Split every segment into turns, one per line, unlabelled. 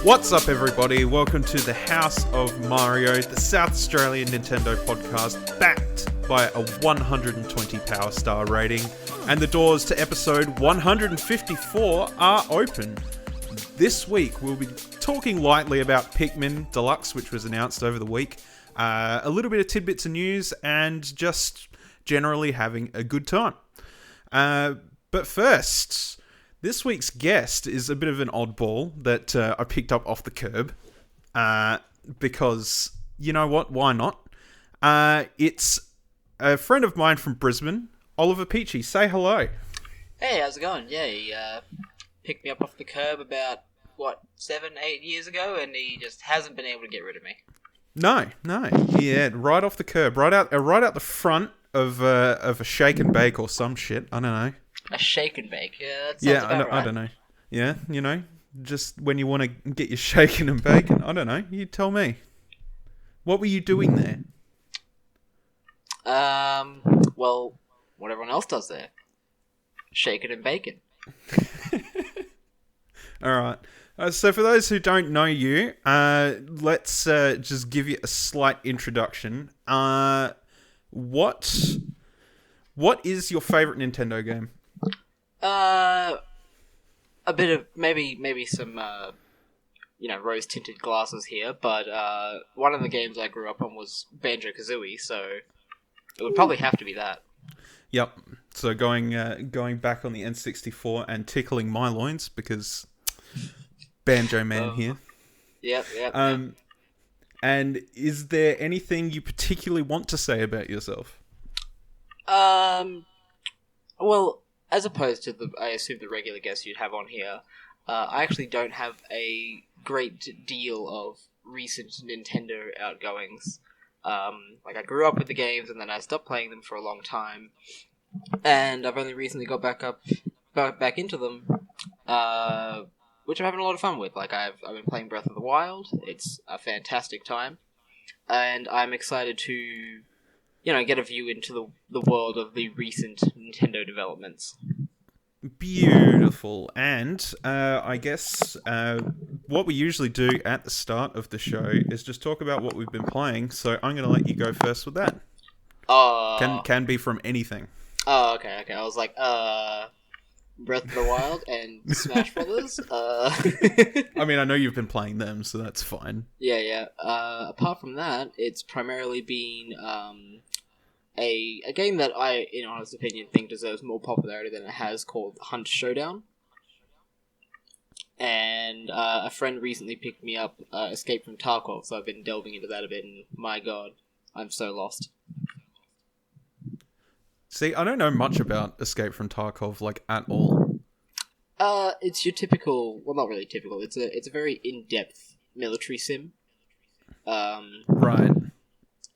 What's up, everybody? Welcome to the House of Mario, the South Australian Nintendo podcast, backed by a 120 Power Star rating, and the doors to episode 154 are open. This week, we'll be talking lightly about Pikmin Deluxe, which was announced over the week, a little bit of tidbits of news, and just generally having a good time. But first, this week's guest is a bit of an oddball that I picked up off the curb because, you know what, why not? It's a friend of mine from Brisbane, Oliver Peachy. Say hello.
Hey, how's it going? Yeah, he picked me up off the curb about, 7-8 years ago, and he just hasn't been able to get rid of me.
No. Yeah, right off the curb, right out the front of a shake and bake or some shit. I don't know.
A shake and bake. Yeah, that sounds about right.
I don't know. Yeah, you know, just when you want to get your shaking and baking. I don't know. You tell me. What were you doing there?
Well, what everyone else does there. Shaking and baking.
All right. So for those who don't know you, let's just give you a slight introduction. What is your favorite Nintendo game?
A bit of maybe some rose tinted glasses here, but one of the games I grew up on was Banjo-Kazooie, so it would probably have to be that. Yep.
So going back on the N64 and tickling my loins because Banjo Man here.
Yep.
And is there anything you particularly want to say about yourself?
Well, as opposed to I assume the regular guests you'd have on here, I actually don't have a great deal of recent Nintendo outgoings. I grew up with the games and then I stopped playing them for a long time, and I've only recently got back into them, which I'm having a lot of fun with. I've been playing Breath of the Wild. It's a fantastic time, and I'm excited to get a view into the world of the recent Nintendo developments.
Beautiful. And I guess what we usually do at the start of the show is just talk about what we've been playing. So I'm going to let you go first with that. Can be from anything.
Oh, okay. I was like, Breath of the Wild and Smash Brothers.
I mean, I know you've been playing them, so that's fine.
Yeah. Apart from that, it's primarily been a game that I, in honest opinion, think deserves more popularity than it has, called Hunt Showdown. And a friend recently picked me up Escape from Tarkov, so I've been delving into that a bit, and my god, I'm so lost.
See, I don't know much about Escape from Tarkov, at all.
It's your typical, well, not really typical, it's a very in-depth military sim.
Right.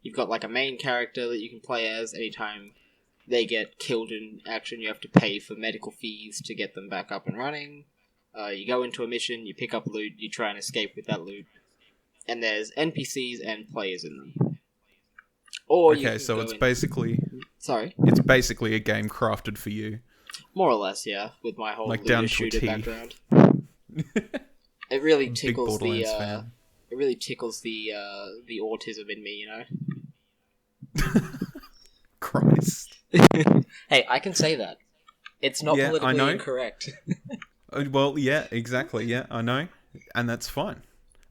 You've got, a main character that you can play as. Anytime they get killed in action, you have to pay for medical fees to get them back up and running. You go into a mission, you pick up loot, you try and escape with that loot. And there's NPCs and players in them.
Okay, so it's basically...
Sorry?
It's basically a game crafted for you.
More or less, yeah, with my whole
down
shooter
to
background. It really tickles
fan.
It really tickles the autism in me,
Christ.
Hey, I can say that. It's not politically incorrect.
Well, yeah, exactly. Yeah, I know. And that's fine.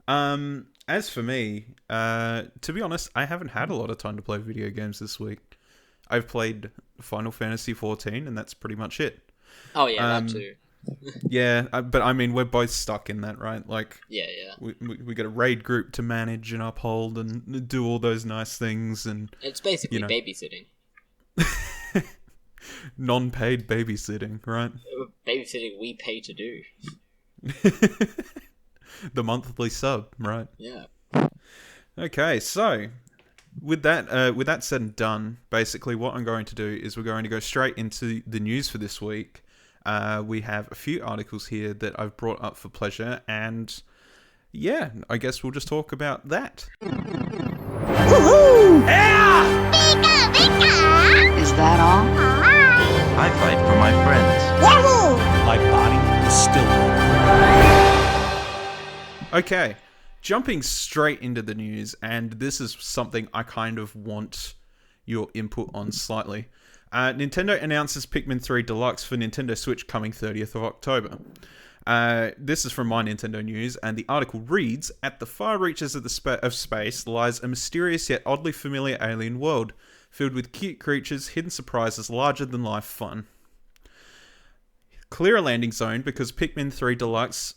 As for me, to be honest, I haven't had a lot of time to play video games this week. I've played Final Fantasy XIV, and that's pretty much it.
Oh, yeah, that too.
Yeah, but I mean, we're both stuck in that, right?
Yeah.
We got a raid group to manage and uphold and do all those nice things, and
it's basically babysitting.
Non-paid babysitting, right?
Babysitting we pay to do.
The monthly sub, right?
Yeah.
Okay, so with that said and done, basically what I'm going to do is we're going to go straight into the news for this week. We have a few articles here that I've brought up for pleasure, and yeah, I guess we'll just talk about that.
Woohoo! Yeah! Pika, pika! Is that all?
I fight for my friends.
Yahoo!
My body is still.
Okay, jumping straight into the news, and this is something I kind of want your input on slightly. Nintendo announces Pikmin 3 Deluxe for Nintendo Switch coming 30th of October. This is from My Nintendo News, and the article reads, "At the far reaches of space lies a mysterious yet oddly familiar alien world, filled with cute creatures, hidden surprises, larger-than-life fun. Clear a landing zone because Pikmin 3 Deluxe..."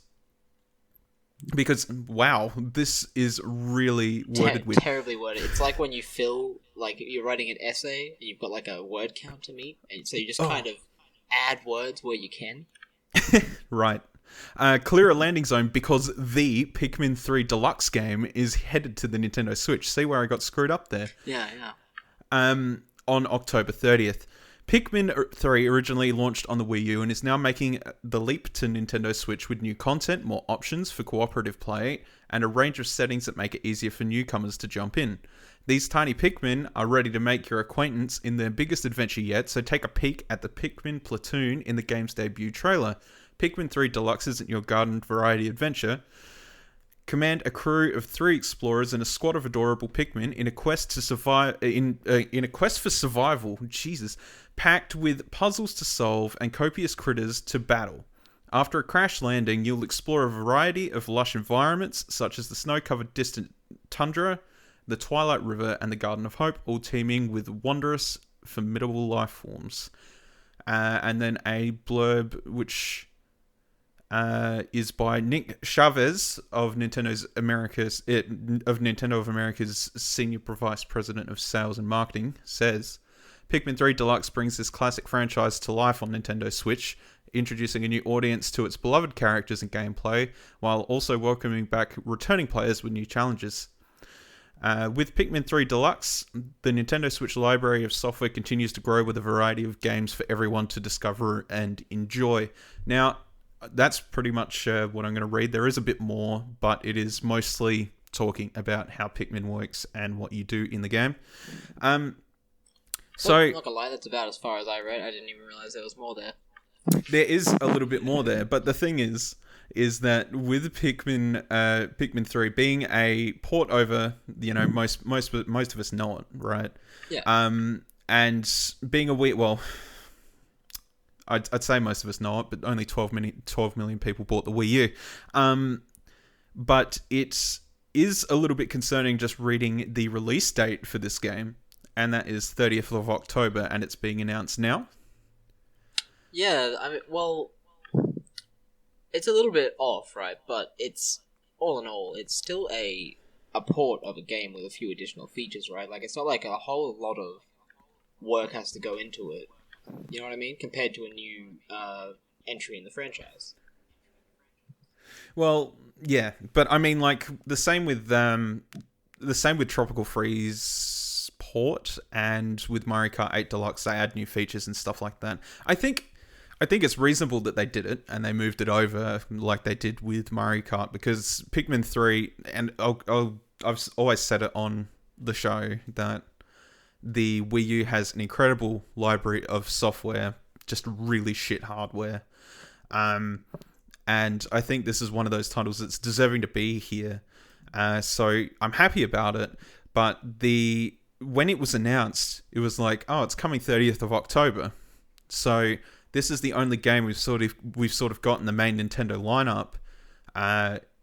Because, wow, this is really worded with...
Terribly worded. It's like when you fill, like, you're writing an essay, and you've got, like, a word count to meet, and so you just kind of add words where you can.
Right. Clear a landing zone because the Pikmin 3 Deluxe game is headed to the Nintendo Switch. See where I got screwed up there?
Yeah.
On October 30th. Pikmin 3 originally launched on the Wii U and is now making the leap to Nintendo Switch with new content, more options for cooperative play, and a range of settings that make it easier for newcomers to jump in. These tiny Pikmin are ready to make your acquaintance in their biggest adventure yet, so take a peek at the Pikmin platoon in the game's debut trailer. Pikmin 3 Deluxe isn't your garden variety adventure. Command a crew of 3 explorers and a squad of adorable Pikmin in a quest to survive in a quest for survival. Jesus, packed with puzzles to solve and copious critters to battle. After a crash landing, you'll explore a variety of lush environments such as the snow-covered distant tundra, the Twilight River, and the Garden of Hope, all teeming with wondrous, formidable life forms. And then a blurb which is by Nick Chavez of Nintendo of America's Senior Vice President of Sales and Marketing, says, "Pikmin 3 Deluxe brings this classic franchise to life on Nintendo Switch, introducing a new audience to its beloved characters and gameplay, while also welcoming back returning players with new challenges. With Pikmin 3 Deluxe, the Nintendo Switch library of software continues to grow with a variety of games for everyone to discover and enjoy." Now, that's pretty much what I'm going to read. There is a bit more, but it is mostly talking about how Pikmin works and what you do in the game. So,
I'm not gonna lie, that's about as far as I read. I didn't even realize there was more there.
There is a little bit more there, but the thing is that with Pikmin 3 being a port over, you know, most of us know it, right?
Yeah.
And being a I'd say most of us know it, but only 12 million people bought the Wii U. But it is a little bit concerning just reading the release date for this game, and that is 30th of October, and it's being announced now.
Yeah, I mean, well, it's a little bit off, right? But it's, all in all, it's still a port of a game with a few additional features, right? Like, it's not like a whole lot of work has to go into it. You know what I mean? Compared to a new entry in the franchise.
Well, yeah, but I mean, like the same with Tropical Freeze port and with Mario Kart 8 Deluxe, they add new features and stuff like that. I think it's reasonable that they did it and they moved it over like they did with Mario Kart, because Pikmin 3, and I've always said it on the show that the Wii U has an incredible library of software, just really shit hardware. And I think this is one of those titles that's deserving to be here. So I'm happy about it. But when it was announced, it was like, oh, it's coming 30th of October. So this is the only game we've sort of got in the main Nintendo lineup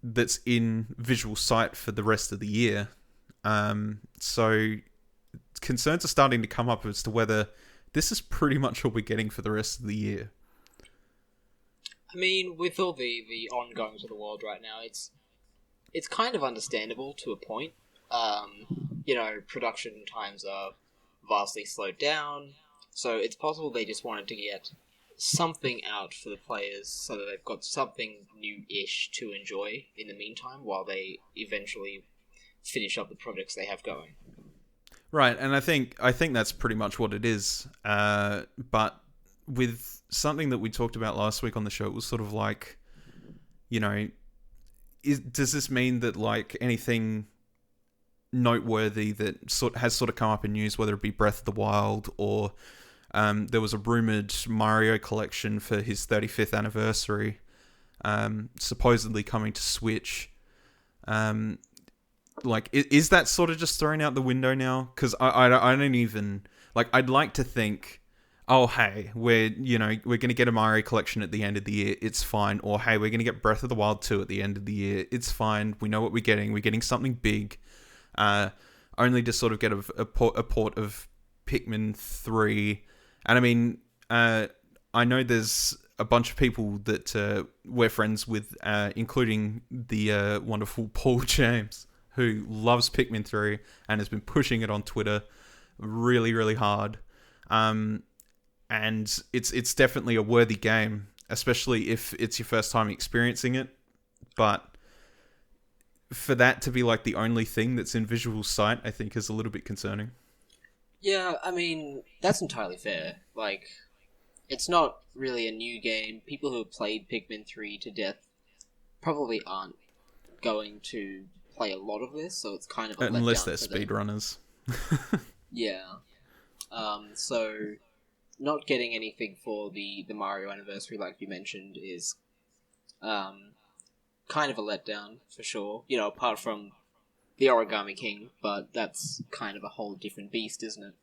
that's in visual sight for the rest of the year. So concerns are starting to come up as to whether this is pretty much what we're getting for the rest of the year.
I mean, with all the ongoings of the world right now, it's kind of understandable to a point. You know, production times are vastly slowed down, so it's possible they just wanted to get something out for the players so that they've got something new-ish to enjoy in the meantime while they eventually finish up the projects they have going.
Right, and I think that's pretty much what it is. But with something that we talked about last week on the show, it was sort of like, you know, does this mean that like anything noteworthy that has come up in news, whether it be Breath of the Wild or there was a rumored Mario collection for his 35th anniversary, supposedly coming to Switch. Like, is that sort of just thrown out the window now? Because I don't even... Like, I'd like to think, oh, hey, we're going to get a Mario collection at the end of the year. It's fine. Or, hey, we're going to get Breath of the Wild 2 at the end of the year. It's fine. We know what we're getting. We're getting something big. Only to sort of get a port of Pikmin 3. And I mean, I know there's a bunch of people that we're friends with, including the wonderful Paul James, who loves Pikmin 3 and has been pushing it on Twitter really, really hard. And it's definitely a worthy game, especially if it's your first time experiencing it. But for that to be like the only thing that's in visual sight, I think is a little bit concerning.
Yeah, I mean, that's entirely fair. Like, it's not really a new game. People who have played Pikmin 3 to death probably aren't going to play a lot of this, so it's kind of a
unless
letdown
they're
for them.
speedrunners.
Yeah. So not getting anything for the Mario anniversary, like you mentioned, is kind of a letdown for sure. You know, apart from the Origami King, but that's kind of a whole different beast, isn't it?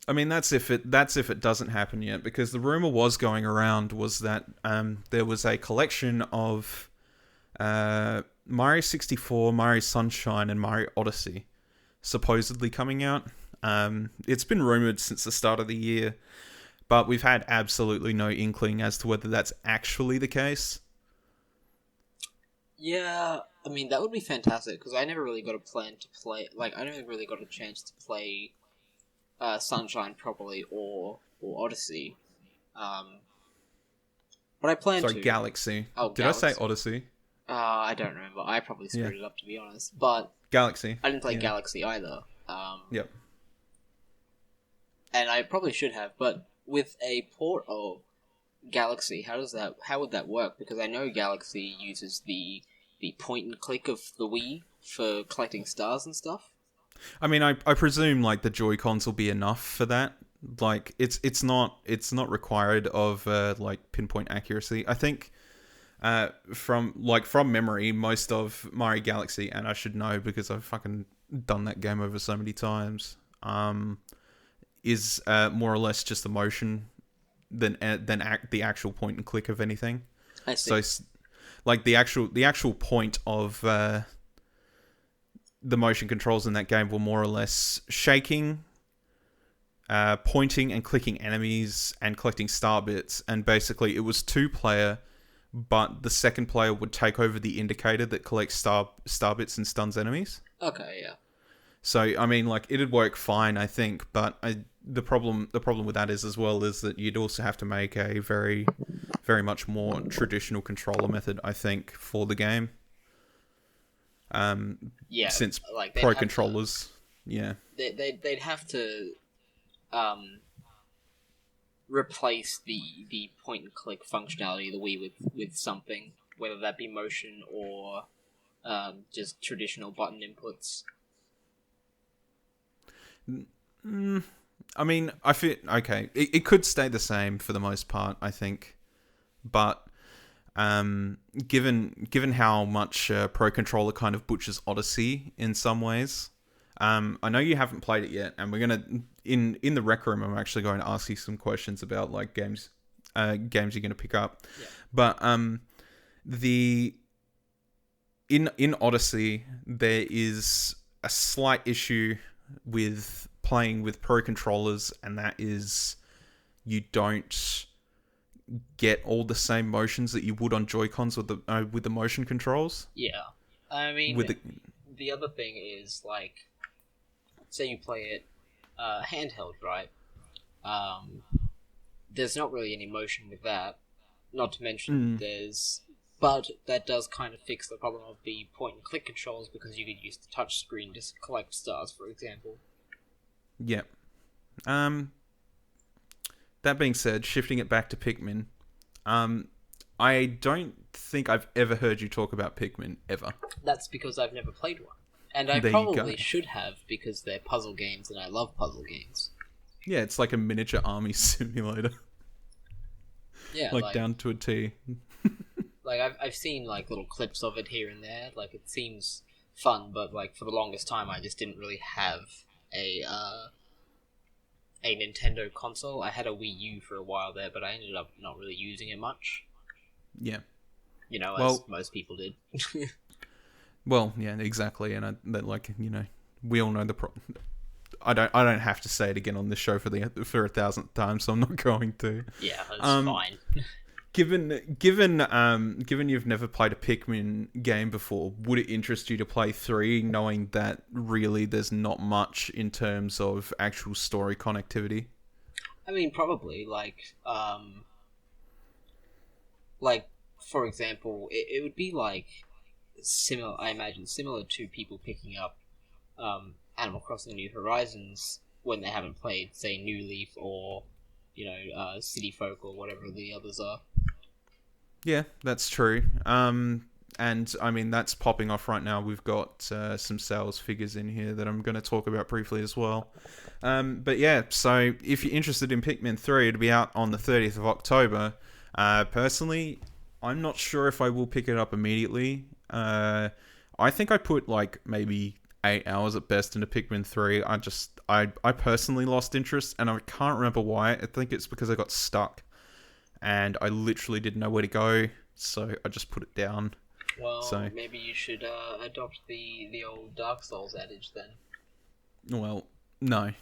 I mean, that's if it doesn't happen yet, because the rumor was going around was that there was a collection of Mario 64, Mario Sunshine, and Mario Odyssey supposedly coming out. It's been rumored since the start of the year, but we've had absolutely no inkling as to whether that's actually the case.
Yeah, I mean, that would be fantastic, because I never really got a plan to play... Like, I never really got a chance to play Sunshine properly, or Odyssey. But I plan to.
Sorry, Galaxy.
Oh,
Did
Galaxy.
I say Odyssey?
I don't remember. I probably screwed it up, to be honest. But
Galaxy.
I didn't play Galaxy either.
Yep.
And I probably should have, but with a port of Galaxy, how would that work? Because I know Galaxy uses the point and click of the Wii for collecting stars and stuff.
I mean, I presume like the Joy-Cons will be enough for that. Like it's not required of like pinpoint accuracy. I think from memory, most of Mario Galaxy, and I should know because I've fucking done that game over so many times, is more or less just the motion than the actual point and click of anything.
I see.
So like the actual point of the motion controls in that game were more or less shaking, pointing and clicking enemies, and collecting star bits. And basically, it was 2-player, but the second player would take over the indicator that collects star bits and stuns enemies.
Okay, yeah.
So I mean, like, it'd work fine, I think. But the problem with that is that you'd also have to make a very, very much more traditional controller method, I think, for the game.
Yeah,
since
like
pro controllers,
they'd have to replace the point and click functionality of the Wii with something, whether that be motion or just traditional button inputs.
I mean, I feel okay. It could stay the same for the most part, I think, but given how much Pro Controller kind of butchers Odyssey in some ways, I know you haven't played it yet, and we're gonna in the rec room. I'm actually going to ask you some questions about like games you're gonna pick up,
Yeah.
but in Odyssey there is a slight issue with playing with Pro Controllers, and that is you don't get all the same motions that you would on Joy-Cons with the motion controls.
Yeah, I mean,
With
the other thing is, like, say you play it handheld, right? There's not really any motion with that. Not to mention but that does kind of fix the problem of the point and click controls, because you could use the touch screen to collect stars, for example.
Yeah. That being said, shifting it back to Pikmin, I don't think I've ever heard you talk about Pikmin, ever.
That's because I've never played one. And I
There you
probably
go.
should have, because they're puzzle games, and I love puzzle games.
Yeah, it's like a miniature army simulator.
Yeah,
like down to a T.
Like, I've seen, like, little clips of it here and there. Like, it seems fun, but like for the longest time, I just didn't really have a Nintendo console. I had a Wii U for a while there, but I ended up not really using it much.
Yeah.
As most people did.
Well, yeah, exactly, and we all know the problem. I don't have to say it again on this show for 1,000th time, so I'm not going to.
Yeah, that's fine.
Given you've never played a Pikmin game before, would it interest you to play 3, knowing that really there's not much in terms of actual story connectivity?
I mean, probably, for example, it would be like similar. I imagine similar to people picking up Animal Crossing: New Horizons when they haven't played, say, New Leaf or City Folk or whatever the others are.
Yeah, that's true. And I mean, that's popping off right now. We've got some sales figures in here that I'm going to talk about briefly as well. But yeah, so if you're interested in Pikmin 3, it'll be out on the 30th of October. Personally, I'm not sure if I will pick it up immediately. I think I put like maybe 8 hours at best into Pikmin 3. I personally lost interest, and I can't remember why. I think it's because I got stuck, and I literally didn't know where to go, so I just put it down.
Well, maybe you should adopt the old Dark Souls adage then.
Well, no.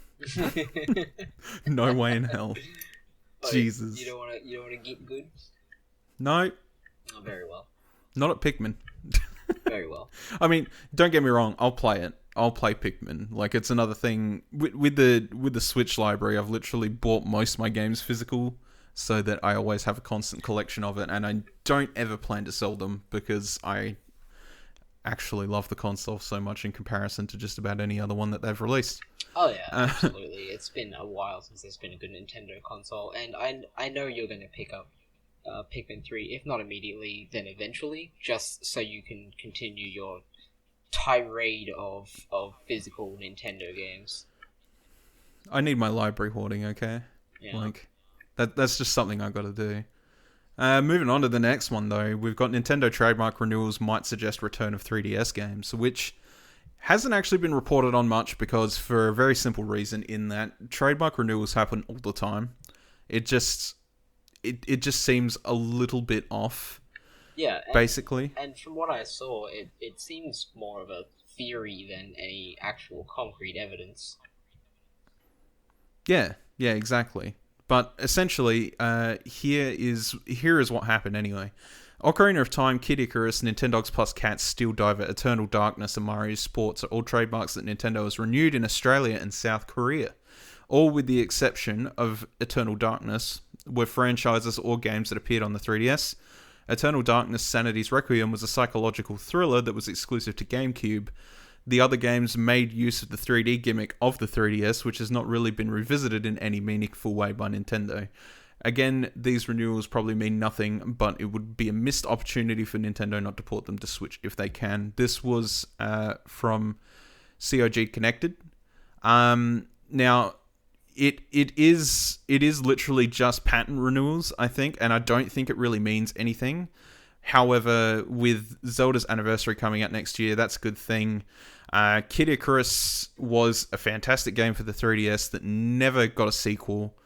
No way in hell.
Oh,
Jesus.
You don't want to get good?
No.
Oh, very well.
Not at Pikmin.
Very well.
I mean, don't get me wrong. I'll play it. I'll play Pikmin. Like, it's another thing with the Switch library. I've literally bought most of my games physical, so that I always have a constant collection of it, and I don't ever plan to sell them because I actually love the console so much in comparison to just about any other one that they've released.
Oh yeah, absolutely. It's been a while since there's been a good Nintendo console, and I know you're going to pick up Pikmin 3, if not immediately, then eventually, just so you can continue your tirade of physical Nintendo games.
I need my library hoarding, okay?
Yeah.
Like, that's just something I got to do. Moving on to the next one, though, we've got Nintendo trademark renewals might suggest return of 3DS games, which hasn't actually been reported on much because for a very simple reason, in that trademark renewals happen all the time. It just seems a little bit off.
Yeah,
basically.
And from what I saw, it seems more of a theory than any actual concrete evidence.
Yeah, exactly. But essentially, here is what happened anyway. Ocarina of Time, Kid Icarus, Nintendogs Plus Cats, Steel Diver, Eternal Darkness, and Mario Sports are all trademarks that Nintendo has renewed in Australia and South Korea. All with the exception of Eternal Darkness, were franchises or games that appeared on the 3DS. Eternal Darkness Sanity's Requiem was a psychological thriller that was exclusive to GameCube. The other games made use of the 3D gimmick of the 3DS, which has not really been revisited in any meaningful way by Nintendo. Again, these renewals probably mean nothing, but it would be a missed opportunity for Nintendo not to port them to Switch if they can. This was from COG Connected. Now, it is literally just patent renewals, I think, and I don't think it really means anything. However, with Zelda's anniversary coming out next year, that's a good thing. Kid Icarus was a fantastic game for the 3DS that never got a sequel.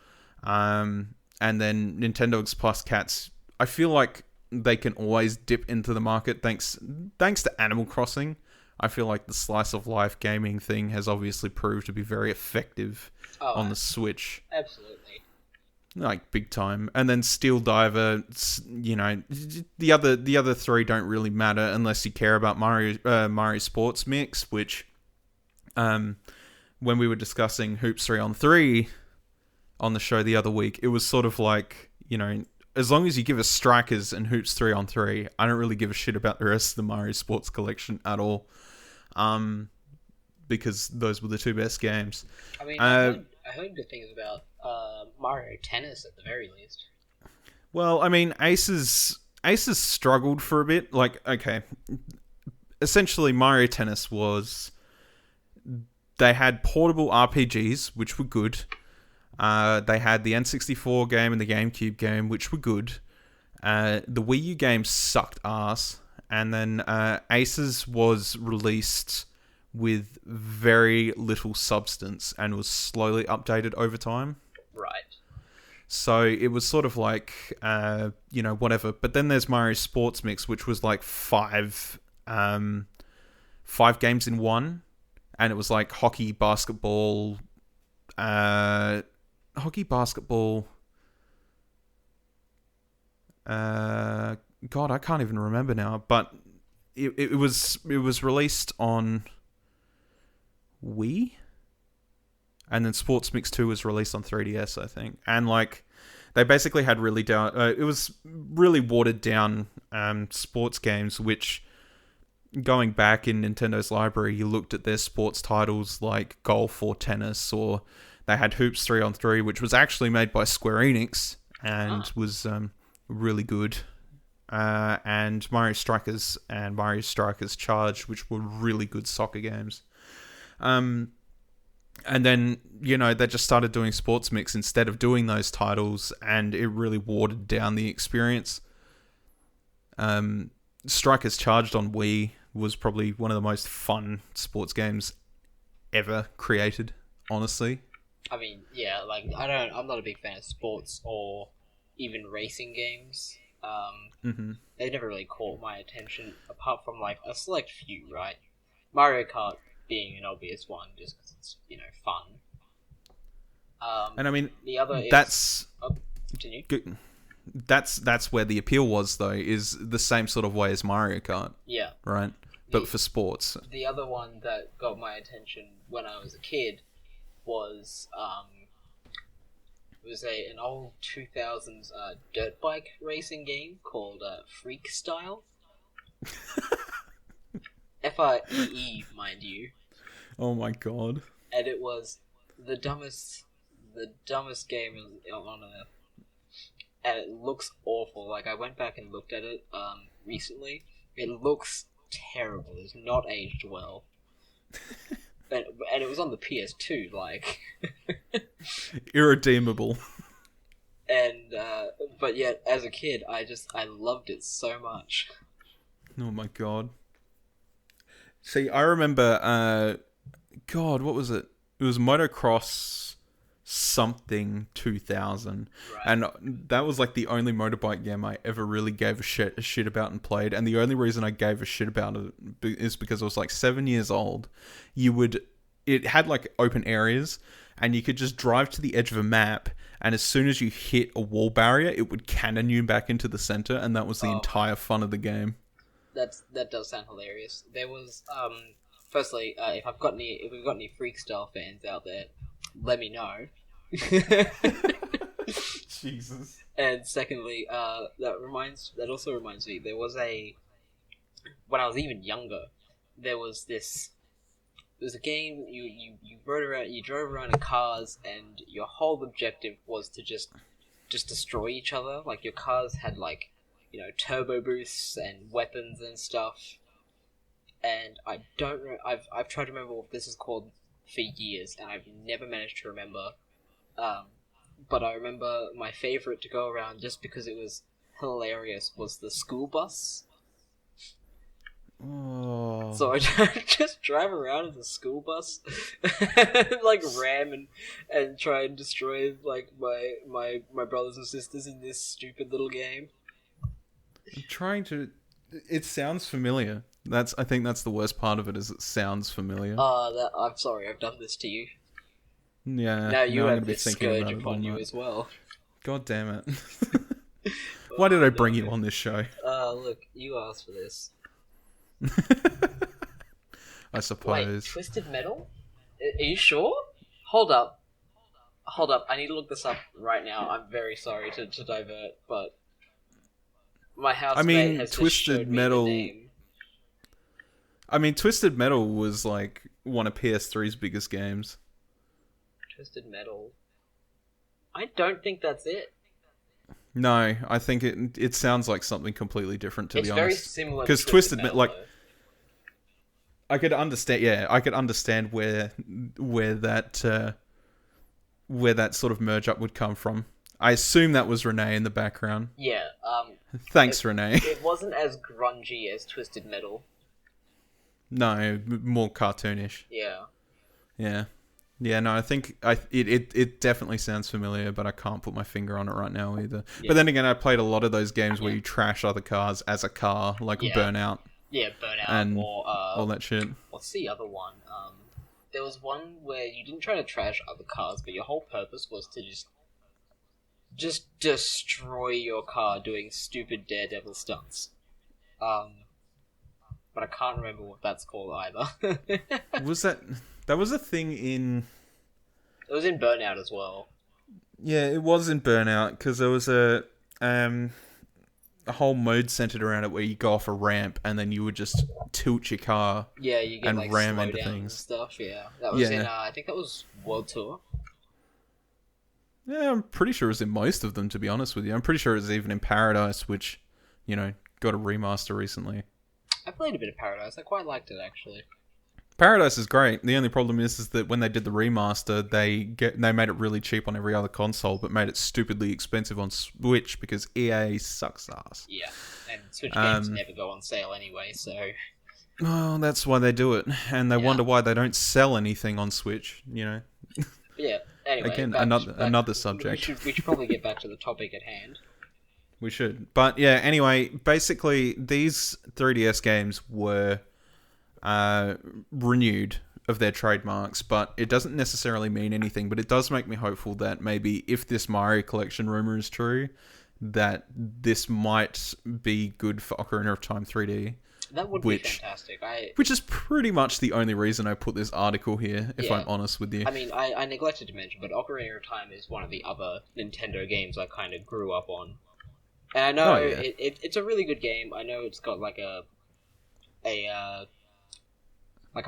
And then Nintendo's Plus Cats, I feel like they can always dip into the market thanks to Animal Crossing. I feel like the slice of life gaming thing has obviously proved to be very effective on the Switch.
Absolutely.
Like, big time. And then Steel Diver, you know, the other three don't really matter unless you care about Mario Sports Mix, which, when we were discussing Hoops 3 on 3 on the show the other week, it was sort of like, you know, as long as you give us Strikers and Hoops 3 on 3, I don't really give a shit about the rest of the Mario Sports collection at all. Because those were the two best games.
I mean, I heard good things about Mario Tennis at the very least.
Well, I mean, Aces struggled for a bit. Like, okay, essentially Mario Tennis was, they had portable RPGs, which were good. They had the N64 game and the GameCube game, which were good. The Wii U game sucked ass. And then Aces was released with very little substance and was slowly updated over time.
Right.
So it was sort of like, whatever. But then there's Mario Sports Mix, which was like five games in one. And it was like hockey, basketball. God, I can't even remember now. But it was released on Wii. And then Sports Mix 2 was released on 3DS, I think. And like, they basically had really it was really watered down sports games, which, going back in Nintendo's library, you looked at their sports titles like golf or tennis, or they had Hoops 3-on-3, which was actually made by Square Enix and was really good. And Mario Strikers and Mario Strikers Charge, which were really good soccer games. And then, they just started doing Sports Mix instead of doing those titles, and it really watered down the experience. Strikers Charged on Wii was probably one of the most fun sports games ever created, honestly.
I mean, yeah, like, I'm not a big fan of sports or even racing games. They never really caught my attention, apart from, like, a select few, right? Mario Kart being an obvious one, just because it's, fun.
And I mean,
the other
that's...
continue.
Good. That's where the appeal was, though, is the same sort of way as Mario Kart.
Yeah.
Right? But for sports.
The other one that got my attention when I was a kid was an old 2000s dirt bike racing game called Freak Style. FREE, mind you.
Oh my god.
And it was the dumbest game on earth. And it looks awful. Like, I went back and looked at it recently. It looks terrible. It's not aged well. and it was on the PS2, like...
Irredeemable.
And, but yet, as a kid, I loved it so much.
Oh my god. See, I remember, God, what was it? It was Motocross something 2000. Right. And that was like the only motorbike game I ever really gave a shit about and played. And the only reason I gave a shit about it is because I was like 7 years old. It had like open areas, and you could just drive to the edge of a map, and as soon as you hit a wall barrier, it would cannon you back into the center, and that was the entire fun of the game.
That does sound hilarious. There was, firstly, if we've got any Freakstyle fans out there, let me know.
Jesus.
And secondly, that also reminds me, there was when I was even younger, there was a game, you drove around in cars, and your whole objective was to just destroy each other. Like, your cars had, like, turbo boosts and weapons and stuff. And I don't know, I've tried to remember what this is called for years, and I've never managed to remember. But I remember my favorite to go around, just because it was hilarious, was the school bus.
Oh.
So I just drive around in the school bus, and, like, ram and try and destroy, like, my brothers and sisters in this stupid little game.
It sounds familiar. I think that's the worst part of it, is it sounds familiar.
I'm sorry, I've done this to you.
Yeah.
Now you have
be
this
thinking
scourge
about it
upon you
night.
as well.
God damn it. Why did I bring you on this show?
Look, you asked for this.
I suppose.
Wait, Twisted Metal? Are you sure? Hold up. I need to look this up right now. I'm very sorry to divert, but my housemate has
Twisted
just showed
Metal.
me the name.
Twisted Metal was like one of PS3's biggest games.
Twisted Metal. I don't think that's it.
No, I think it sounds like something completely different, to be honest.
It's very similar to
because
Twisted Metal,
like, I could understand. Yeah, I could understand where that sort of merge up would come from. I assume that was Renee in the background.
Yeah,
Thanks, Renee.
It wasn't as grungy as Twisted Metal.
No, more cartoonish.
Yeah.
Yeah. Yeah, no, I think it definitely sounds familiar, but I can't put my finger on it right now either.
Yeah.
But then again, I played a lot of those games where you trash other cars as a car, like Burnout.
Yeah, Burnout
and
or
all that shit.
What's the other one? There was one where you didn't try to trash other cars, but your whole purpose was to just destroy your car doing stupid Daredevil stunts. But I can't remember what that's called either.
Was that was a thing in...
It was in Burnout as well.
Yeah, it was in Burnout, because there was a whole mode centered around it where you go off a ramp and then you would just tilt your car.
Yeah, you get
and
like
ram
slow
into
down
things.
and stuff. Yeah, that was in. I think that was World Tour.
Yeah, I'm pretty sure it was in most of them, to be honest with you. I'm pretty sure it was even in Paradise, which, got a remaster recently.
I played a bit of Paradise. I quite liked it, actually.
Paradise is great. The only problem is that when they did the remaster, they made it really cheap on every other console, but made it stupidly expensive on Switch because EA sucks ass.
Yeah, and Switch games never go on sale anyway, so...
Well, that's why they do it, and they wonder why they don't sell anything on Switch,
Yeah, anyway...
Again, another subject.
We should probably get back to the topic at hand.
We should. But yeah, anyway, basically, these 3DS games were renewed of their trademarks, but it doesn't necessarily mean anything, but it does make me hopeful that maybe if this Mario Collection rumor is true, that this might be good for Ocarina of Time 3D.
That would be fantastic.
Which is pretty much the only reason I put this article here, if I'm honest with you.
I mean, I neglected to mention, but Ocarina of Time is one of the other Nintendo games I kind of grew up on. And I know it's a really good game. I know it's got like a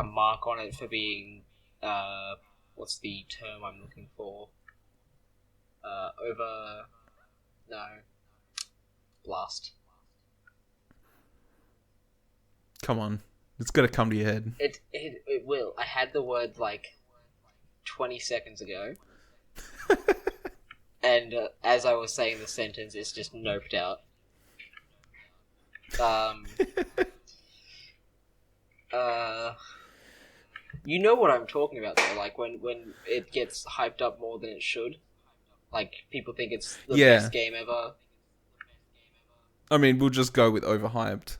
mark on it for being what's the term I'm looking for? Blast.
Come on, it's got to come to your head.
It will. I had the word like 20 seconds ago. And as I was saying the sentence, it's just noped out. You know what I'm talking about, though. Like when it gets hyped up more than it should. Like people think it's the best game ever.
I mean, we'll just go with overhyped.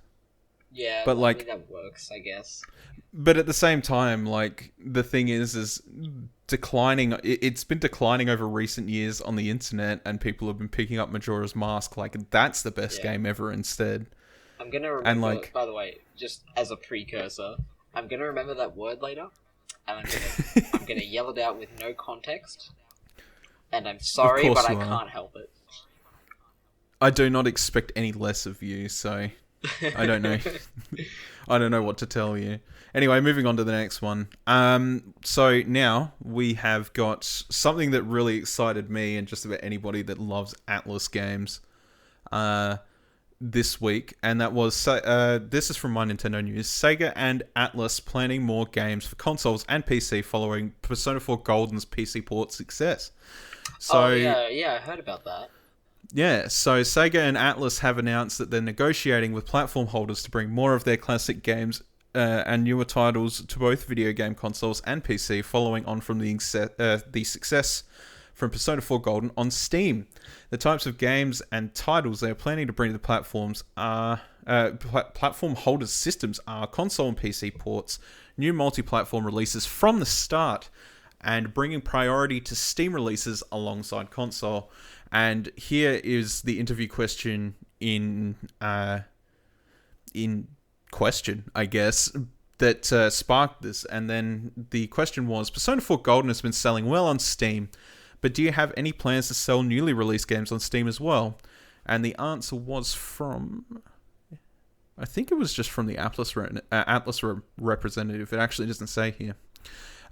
Yeah,
but
I mean, that works, I guess.
But at the same time, like the thing is declining. It's been declining over recent years on the internet, and people have been picking up Majora's Mask. Like that's the best game ever. Instead,
I'm gonna remember. By the way, just as a precursor, I'm gonna remember that word later, and I'm gonna yell it out with no context. And I'm sorry, but I can't help it.
I do not expect any less of you, so I don't know. I don't know what to tell you. Anyway, moving on to the next one. So now we have got something that really excited me and just about anybody that loves Atlus games this week, and that was this is from My Nintendo News. Sega and Atlus planning more games for consoles and PC following Persona 4 Golden's PC port success. So,
I heard about that.
Yeah, so Sega and Atlus have announced that they're negotiating with platform holders to bring more of their classic games and newer titles to both video game consoles and PC, following on from the success from Persona 4 Golden on Steam. The types of games and titles they are planning to bring to the platforms are platform holders' systems are console and PC ports, new multi-platform releases from the start, and bringing priority to Steam releases alongside console. And here is the interview question in question, I guess, that sparked this. And then the question was, Persona 4 Golden has been selling well on Steam, but do you have any plans to sell newly released games on Steam as well? And the answer was from... I think it was just from the Atlus representative. It actually doesn't say here.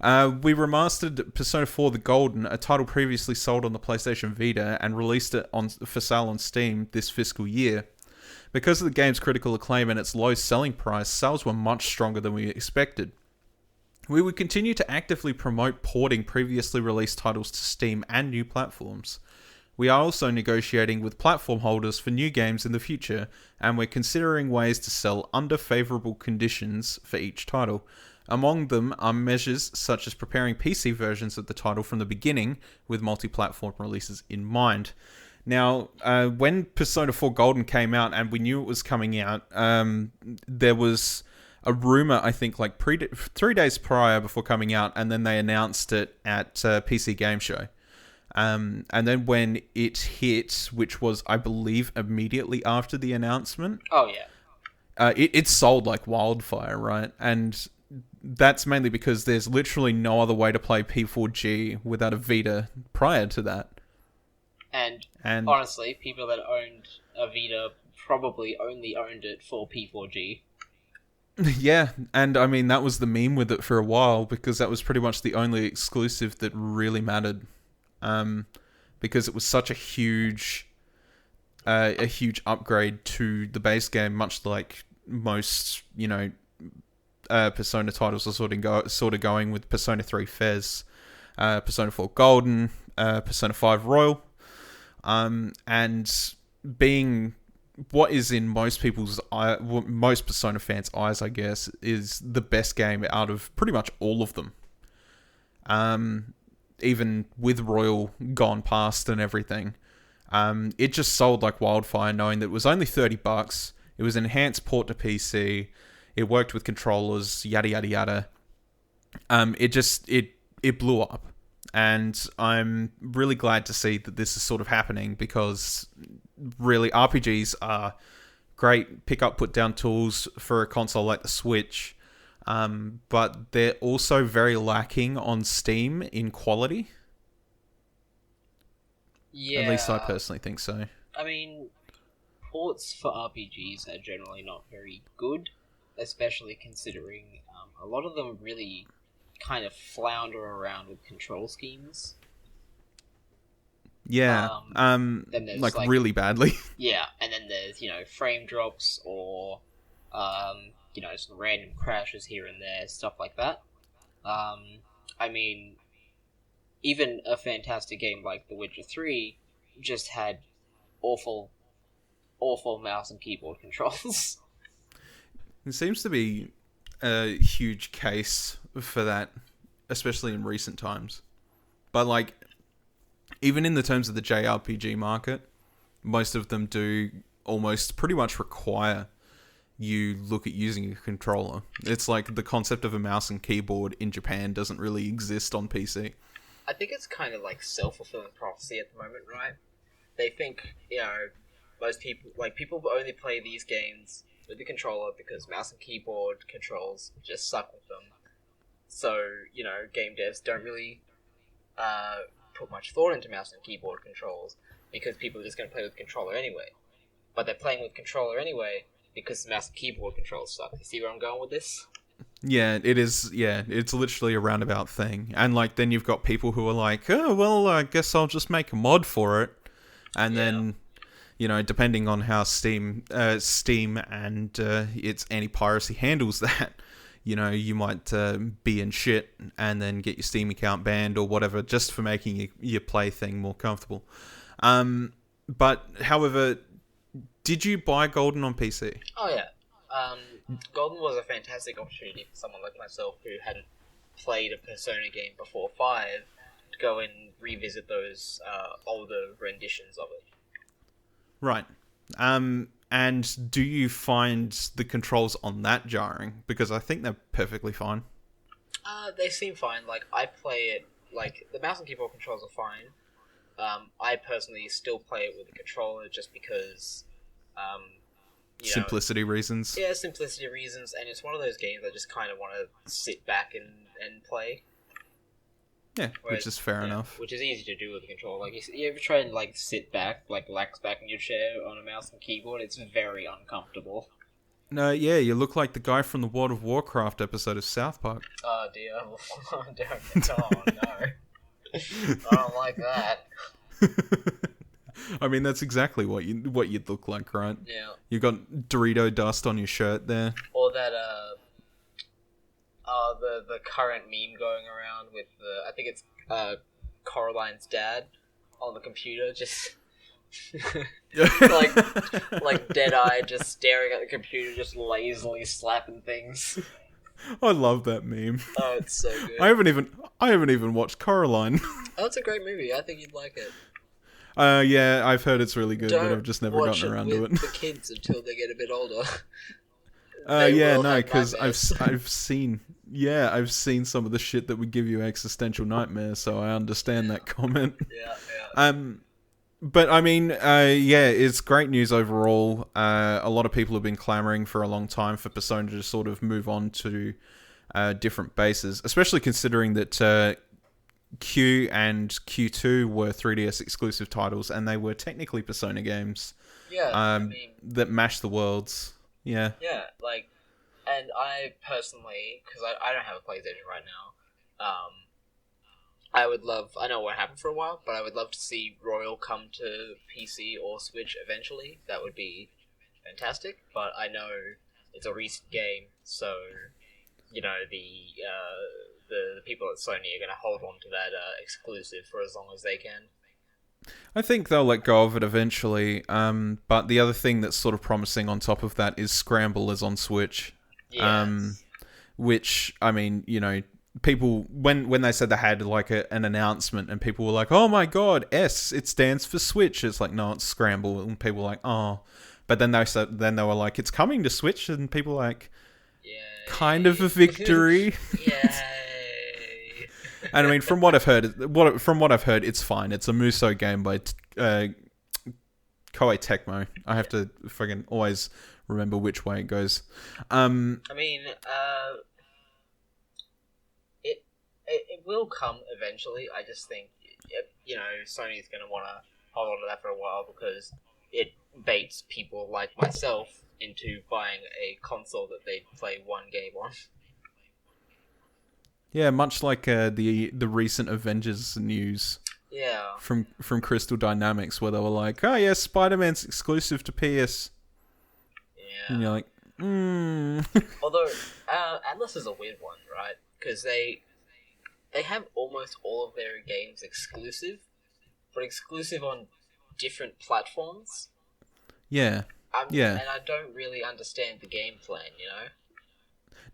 We remastered Persona 4 The Golden, a title previously sold on the PlayStation Vita, and released it for sale on Steam this fiscal year. Because of the game's critical acclaim and its low selling price, sales were much stronger than we expected. We would continue to actively promote porting previously released titles to Steam and new platforms. We are also negotiating with platform holders for new games in the future, and we're considering ways to sell under favourable conditions for each title. Among them are measures such as preparing PC versions of the title from the beginning with multi-platform releases in mind. Now, when Persona 4 Golden came out and we knew it was coming out, there was a rumor, I think, like 3 days prior before coming out, and then they announced it at PC Game Show. And then when it hit, which was, I believe, immediately after the announcement.
Oh, yeah.
It sold like wildfire, right? And that's mainly because there's literally no other way to play P4G without a Vita prior to that.
And honestly, people that owned a Vita probably only owned it for P4G.
Yeah, and I mean, that was the meme with it for a while, because that was pretty much the only exclusive that really mattered. Because it was such a huge upgrade to the base game, much like most, Persona titles are sort of going with Persona 3 Fez, Persona 4 Golden, Persona 5 Royal, and being what is in most most Persona fans' eyes, I guess, is the best game out of pretty much all of them. Even with Royal gone past and everything, it just sold like wildfire, knowing that it was only $30. It was an enhanced port to PC. It worked with controllers, yada yada yada. It blew up, and I'm really glad to see that this is sort of happening, because really RPGs are great pick up put down tools for a console like the Switch, but they're also very lacking on Steam in quality.
Yeah,
at least I personally think so.
I mean, ports for RPGs are generally not very good, especially considering a lot of them really kind of flounder around with control schemes.
Yeah,
then there's
like really badly.
Yeah, and then there's, frame drops or, some random crashes here and there, stuff like that. I mean, even a fantastic game like The Witcher 3 just had awful mouse and keyboard controls.
It seems to be a huge case for that, especially in recent times. But like, even in the terms of the JRPG market, most of them do almost pretty much require you look at using a controller. It's like the concept of a mouse and keyboard in Japan doesn't really exist on PC.
I think it's kind of like self-fulfilling prophecy at the moment, right? They think, most people only play these games with the controller because mouse and keyboard controls just suck with them. So, game devs don't really put much thought into mouse and keyboard controls because people are just going to play with the controller anyway. But they're playing with controller anyway because the mouse and keyboard controls suck. You see where I'm going with this?
Yeah, it is. Yeah, it's literally a roundabout thing. And like, then you've got people who are like, oh, well, I guess I'll just make a mod for it. And then, depending on how Steam and its anti-piracy handles that, you might be in shit and then get your Steam account banned or whatever, just for making your play thing more comfortable. But, however, did you buy Golden on PC?
Oh, yeah. Golden was a fantastic opportunity for someone like myself who hadn't played a Persona game before 5 to go and revisit those older renditions of it.
Right. And do you find the controls on that jarring? Because I think they're perfectly fine.
They seem fine. Like, I play it, the mouse and keyboard controls are fine. I personally still play it with a controller just because,
simplicity reasons.
Yeah, simplicity reasons, and it's one of those games I just kind of want to sit back and play.
Yeah, which is fair enough.
Which is easy to do with a controller. Like, you ever try and, sit back, lax back in your chair on a mouse and keyboard? It's very uncomfortable.
No, yeah, you look like the guy from the World of Warcraft episode of South Park.
Oh, dear. Oh, no. I don't like that.
I mean, that's exactly what you'd look like, right?
Yeah.
You got Dorito dust on your shirt there.
Or that, the current meme going around with I think it's Coraline's dad, on the computer, just like dead-eyed, just staring at the computer, just lazily slapping things.
I love that meme.
Oh, it's so good.
I haven't even watched Coraline.
Oh, it's a great movie. I think you'd like it.
Yeah, I've heard it's really good, but I've just never
watch
gotten around
it
to
with
it.
the kids until they get a bit older.
Because I've seen some of the shit that would give you existential nightmares, so I understand that comment.
Yeah.
But I mean, it's great news overall. A lot of people have been clamoring for a long time for Persona to sort of move on to different bases, especially considering that Q and Q2 were 3DS exclusive titles, and they were technically Persona games.
Yeah,
that mashed the worlds. Yeah.
Yeah, and I personally, because I don't have a PlayStation right now, I would love, I know what happened for a while, but I would love to see Royal come to PC or Switch eventually. That would be fantastic, but I know it's a recent game, so, you know, the people at Sony are going to hold on to that exclusive for as long as they can.
I think they'll let go of it eventually, but the other thing that's sort of promising on top of that is Scramble is on Switch.
Yes.
Which, I mean, you know, people, when they said they had like an announcement and people were like, oh my god, S, it stands for Switch. It's like, no, it's Scramble. And people were like, oh. But then they were like, it's coming to Switch, and people were like,
Yay.
kind of a victory.
Yay.
And I mean, from what I've heard, it's fine. It's a Muso game by Koei Tecmo. I have to fucking always remember which way it goes.
I mean, it will come eventually. I just think, you know, Sony's going to want to hold on to that for a while because it baits people like myself into buying a console that they play one game on.
Yeah, much like the recent Avengers news.
Yeah.
From Crystal Dynamics, where they were like, "Oh yeah, Spider-Man's exclusive to PS."
Yeah.
And you're like,
Although Atlus is a weird one, right? Because they have almost all of their games exclusive, but exclusive on different platforms.
Yeah. Yeah.
And I don't really understand the game plan, you know.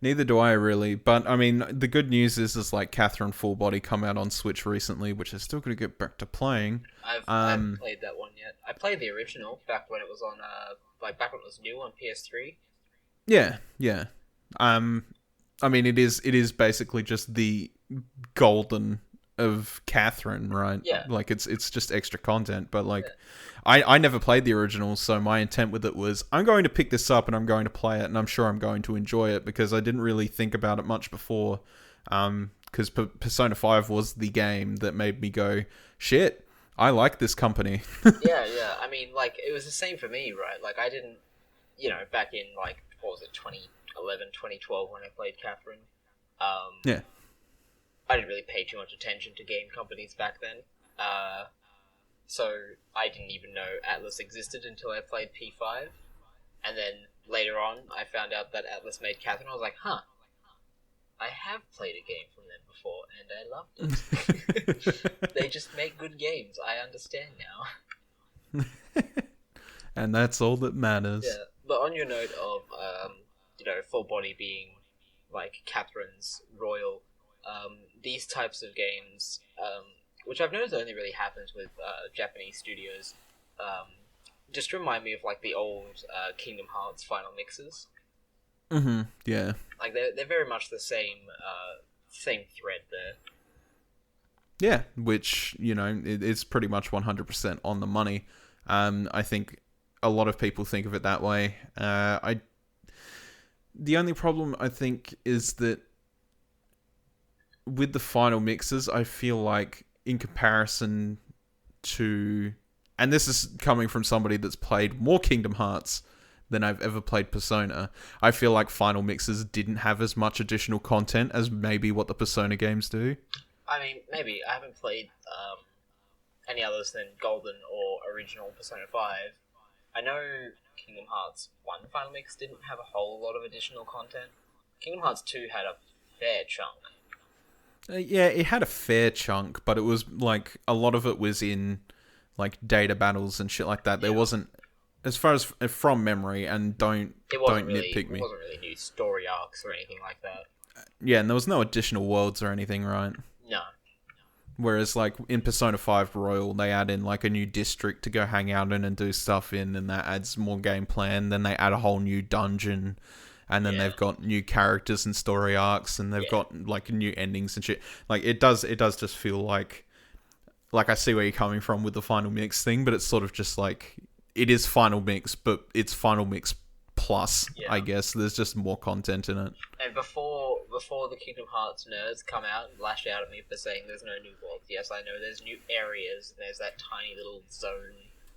Neither do I really, but I mean, the good news is like Catherine Full Body come out on Switch recently, which is still going to get back to playing.
I haven't played that one yet. I played the original back when it was on, back when it was new on PS3.
Yeah. I mean, it is basically just the golden of Catherine, right?
Yeah.
Like it's just extra content, but like. Yeah. I never played the original, so my intent with it was, I'm going to pick this up and I'm going to play it, and I'm sure I'm going to enjoy it, because I didn't really think about it much before, because Persona 5 was the game that made me go, shit, I like this company.
Yeah, I mean, like, it was the same for me, right? Like, I didn't, you know, back in, like, what was it, 2011, 2012, when I played Catherine,
yeah.
I didn't really pay too much attention to game companies back then, so I didn't even know Atlus existed until I played P5. And then later on, I found out that Atlus made Catherine. I was like, huh, I have played a game from them before, and I loved it. They just make good games. I understand now.
And that's all that matters.
Yeah, but on your note of, you know, Full Body being, like, Catherine's Royal, these types of games, which I've noticed only really happens with Japanese studios, just remind me of like the old Kingdom Hearts Final Mixes.
Mm-hmm. Yeah.
Like they're very much the same thread there.
Yeah, which, you know, it's pretty much 100% on the money. I think a lot of people think of it that way. The only problem I think is that with the Final Mixes, I feel like in comparison to, and this is coming from somebody that's played more Kingdom Hearts than I've ever played Persona, I feel like Final Mixes didn't have as much additional content as maybe what the Persona games do.
I mean, maybe. I haven't played any others than Golden or original Persona 5. I know Kingdom Hearts 1 Final Mix didn't have a whole lot of additional content. Kingdom Hearts 2 had a fair chunk.
Yeah, it had a fair chunk, but it was like a lot of it was in like data battles and shit like that. There wasn't, as far as from memory, and don't nitpick me.
It wasn't really new story arcs or anything like that.
Yeah, and there was no additional worlds or anything, right?
No.
Whereas, like, in Persona 5 Royal, they add in, like, a new district to go hang out in and do stuff in, and that adds more gameplay, and then they add a whole new dungeon, and then they've got new characters and story arcs, and they've got, like, new endings and shit. Like, it does just feel like I see where you're coming from with the Final Mix thing, but it's sort of just, like, it is Final Mix, but it's Final Mix plus, I guess. There's just more content in it.
And before the Kingdom Hearts nerds come out and lash out at me for saying there's no new worlds, yes, I know there's new areas, and there's that tiny little zone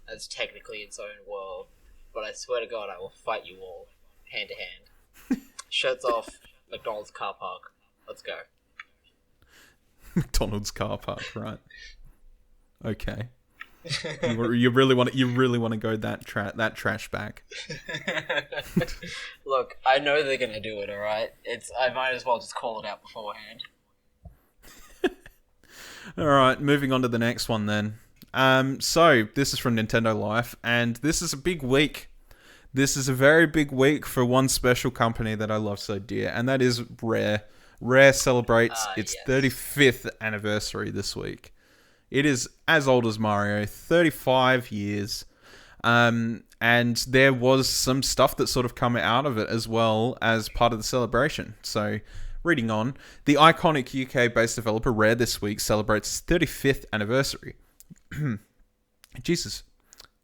that's technically its own world, but I swear to God, I will fight you all, hand to hand. Shirts off, McDonald's car park. Let's go.
McDonald's car park, right? Okay. You really want to go that trash back.
Look, I know they're gonna do it. All right, I might as well just call it out beforehand.
All right, moving on to the next one then. So this is from Nintendo Life, and this is a big week. This is a very big week for one special company that I love so dear, and that is Rare. Rare celebrates its 35th anniversary this week. It is as old as Mario, 35 years. And there was some stuff that sort of come out of it as well as part of the celebration. So, reading on, the iconic UK-based developer Rare this week celebrates its 35th anniversary. Jesus,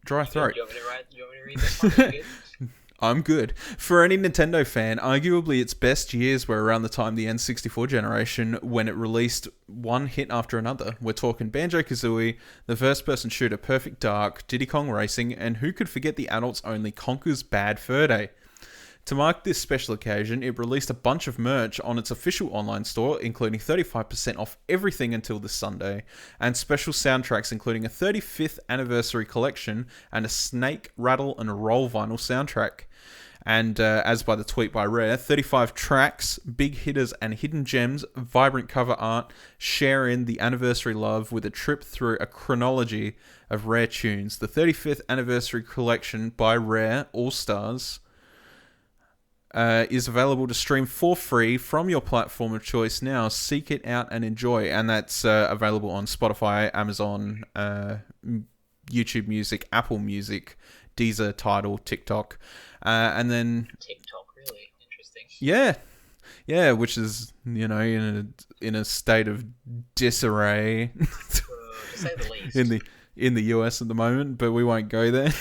dry throat.
Do you want me to read this one? Good?
I'm good. For any Nintendo fan, arguably its best years were around the time of the N64 generation, when it released one hit after another. We're talking Banjo-Kazooie, the first-person shooter Perfect Dark, Diddy Kong Racing, and who could forget the adults-only Conker's Bad Fur Day. To mark this special occasion, it released a bunch of merch on its official online store, including 35% off everything until this Sunday, and special soundtracks including a 35th anniversary collection and a Snake, Rattle and Roll vinyl soundtrack. And as by the tweet by Rare, 35 tracks, big hitters and hidden gems, vibrant cover art, share in the anniversary love with a trip through a chronology of Rare tunes. The 35th anniversary collection by Rare, All Stars, is available to stream for free from your platform of choice now. Seek it out and enjoy. And that's available on Spotify, Amazon, YouTube Music, Apple Music, Deezer, Tidal, TikTok. And then...
TikTok, really? Interesting.
Yeah, which is, you know, in a state of disarray.
To say the least.
in the US at the moment, but we won't go there.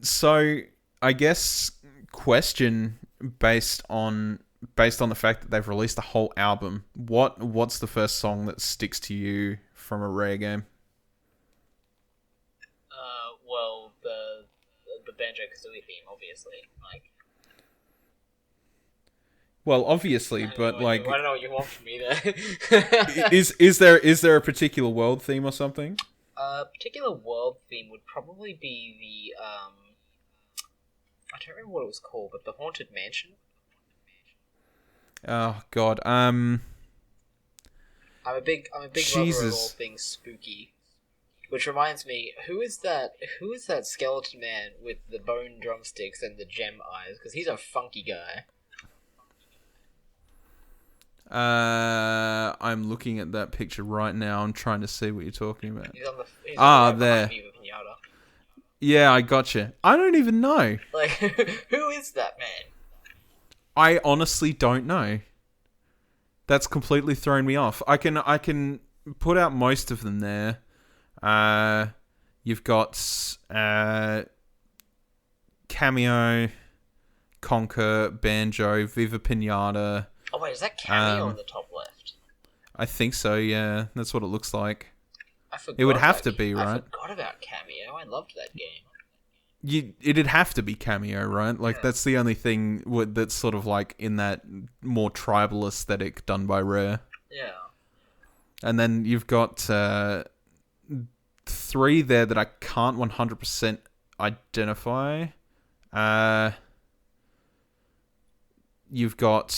So, I guess... question based on the fact that they've released a whole album. What's the first song that sticks to you from a Rare game?
Well, the Banjo-Kazooie theme, obviously. Like,
well, obviously, but like,
I don't know what you want from me there.
is there a particular world theme or something?
A particular world theme would probably be the I don't remember what it was called, but the Haunted Mansion.
Oh God,
I'm a big
Jesus.
lover of all things spooky. Which reminds me, who is that skeleton man with the bone drumsticks and the gem eyes? Because he's a funky guy.
I'm looking at that picture right now. I'm trying to see what you're talking about.
He's on the
there.
Viva Pinata.
Yeah, I gotcha. I don't even know.
Like, who is that man?
I honestly don't know. That's completely thrown me off. I can put out most of them there. You've got Cameo, Conker, Banjo, Viva Pinata.
Oh wait, is that Cameo on the top left?
I think so, yeah. That's what it looks like.
I forgot
It would have to be, right?
I forgot about Cameo. I loved that game.
It'd have to be Cameo, right? Like, that's the only thing that's sort of like in that more tribal aesthetic done by Rare.
Yeah.
And then you've got 3 there that I can't 100% identify. You've got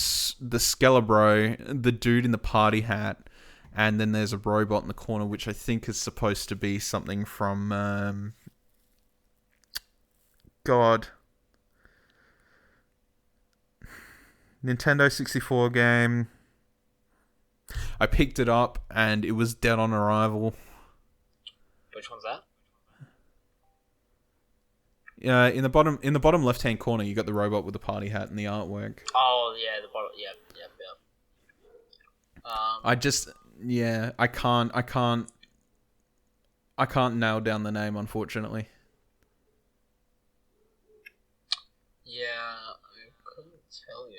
the Skelebro, the dude in the party hat, And then there's a robot in the corner, which I think is supposed to be something from... Nintendo 64 game. I picked it up and it was dead on arrival.
Which one's that?
In the bottom left-hand corner, you got the robot with the party hat and the artwork.
Oh yeah, the bottom. Yep.
I can't nail down the name, unfortunately.
Yeah, I couldn't tell you.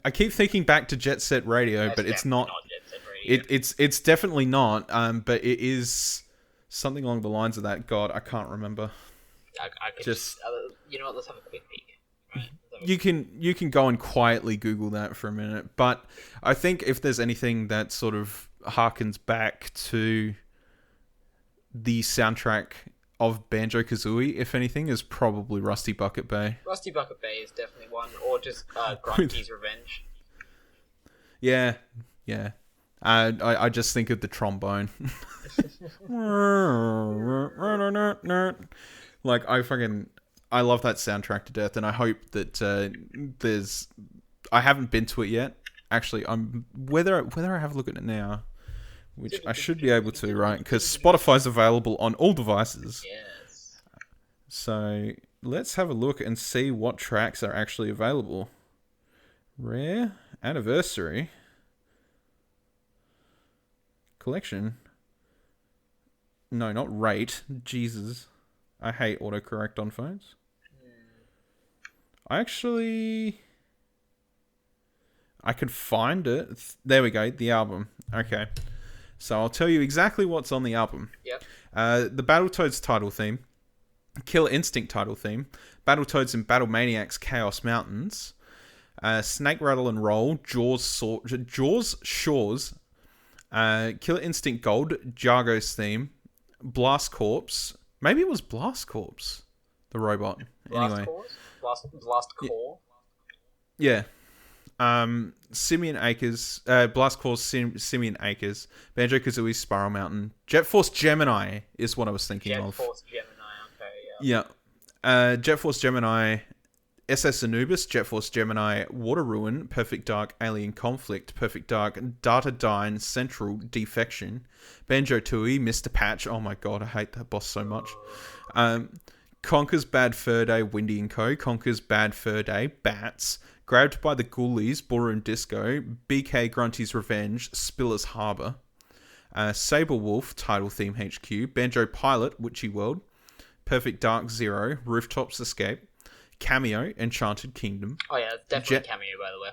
I keep thinking back to Jet Set Radio, but it's not.
Jet Set Radio.
It's definitely not. But it is something along the lines of that. God, I can't remember.
I could just. You know what? Let's have a quick peek. Right.
You can go and quietly Google that for a minute, but I think if there's anything that sort of harkens back to the soundtrack of Banjo-Kazooie, if anything, is probably Rusty Bucket Bay.
Rusty Bucket Bay is definitely one, or just Grunty's Revenge.
Yeah. I just think of the trombone. Like, I love that soundtrack to death, and I hope that I haven't been to it yet. Actually, whether I have a look at it now, which I should be able to, right? Because Spotify's available on all devices.
Yes.
So let's have a look and see what tracks are actually available. Rare Anniversary Collection. No, not rate. Jesus. I hate autocorrect on phones. I could find it. There we go, the album. Okay. So I'll tell you exactly what's on the album.
Yep.
The Battletoads title theme, Killer Instinct title theme, Battletoads and Battlemaniacs Chaos Mountains, Snake Rattle and Roll, Jaws Shores, Killer Instinct Gold, Jargo's theme, Blast Corps. Maybe it was Blast Corps, the robot. Anyway.
Blast Core?
Yeah. Simeon Acres, Blast Corps, Simeon Acres, Banjo-Kazooie, Spiral Mountain, Jet Force Gemini is what I was thinking of.
Jet Force Gemini, okay, yeah.
Yeah. Jet Force Gemini, SS Anubis, Jet Force Gemini, Water Ruin, Perfect Dark, Alien Conflict, Perfect Dark, Data Dine, Central, Defection, Banjo-Tooie, Mr. Patch, oh my god, I hate that boss so much. Conker's Bad Fur Day, Windy & Co., Conker's Bad Fur Day, Bats, Grabbed by the Ghoulies, Ballroom Disco, BK Grunty's Revenge, Spiller's Harbour, Saber Wolf, Title Theme HQ, Banjo Pilot, Witchy World, Perfect Dark Zero, Rooftops Escape, Cameo, Enchanted Kingdom.
Oh yeah, it's definitely Cameo, by the way.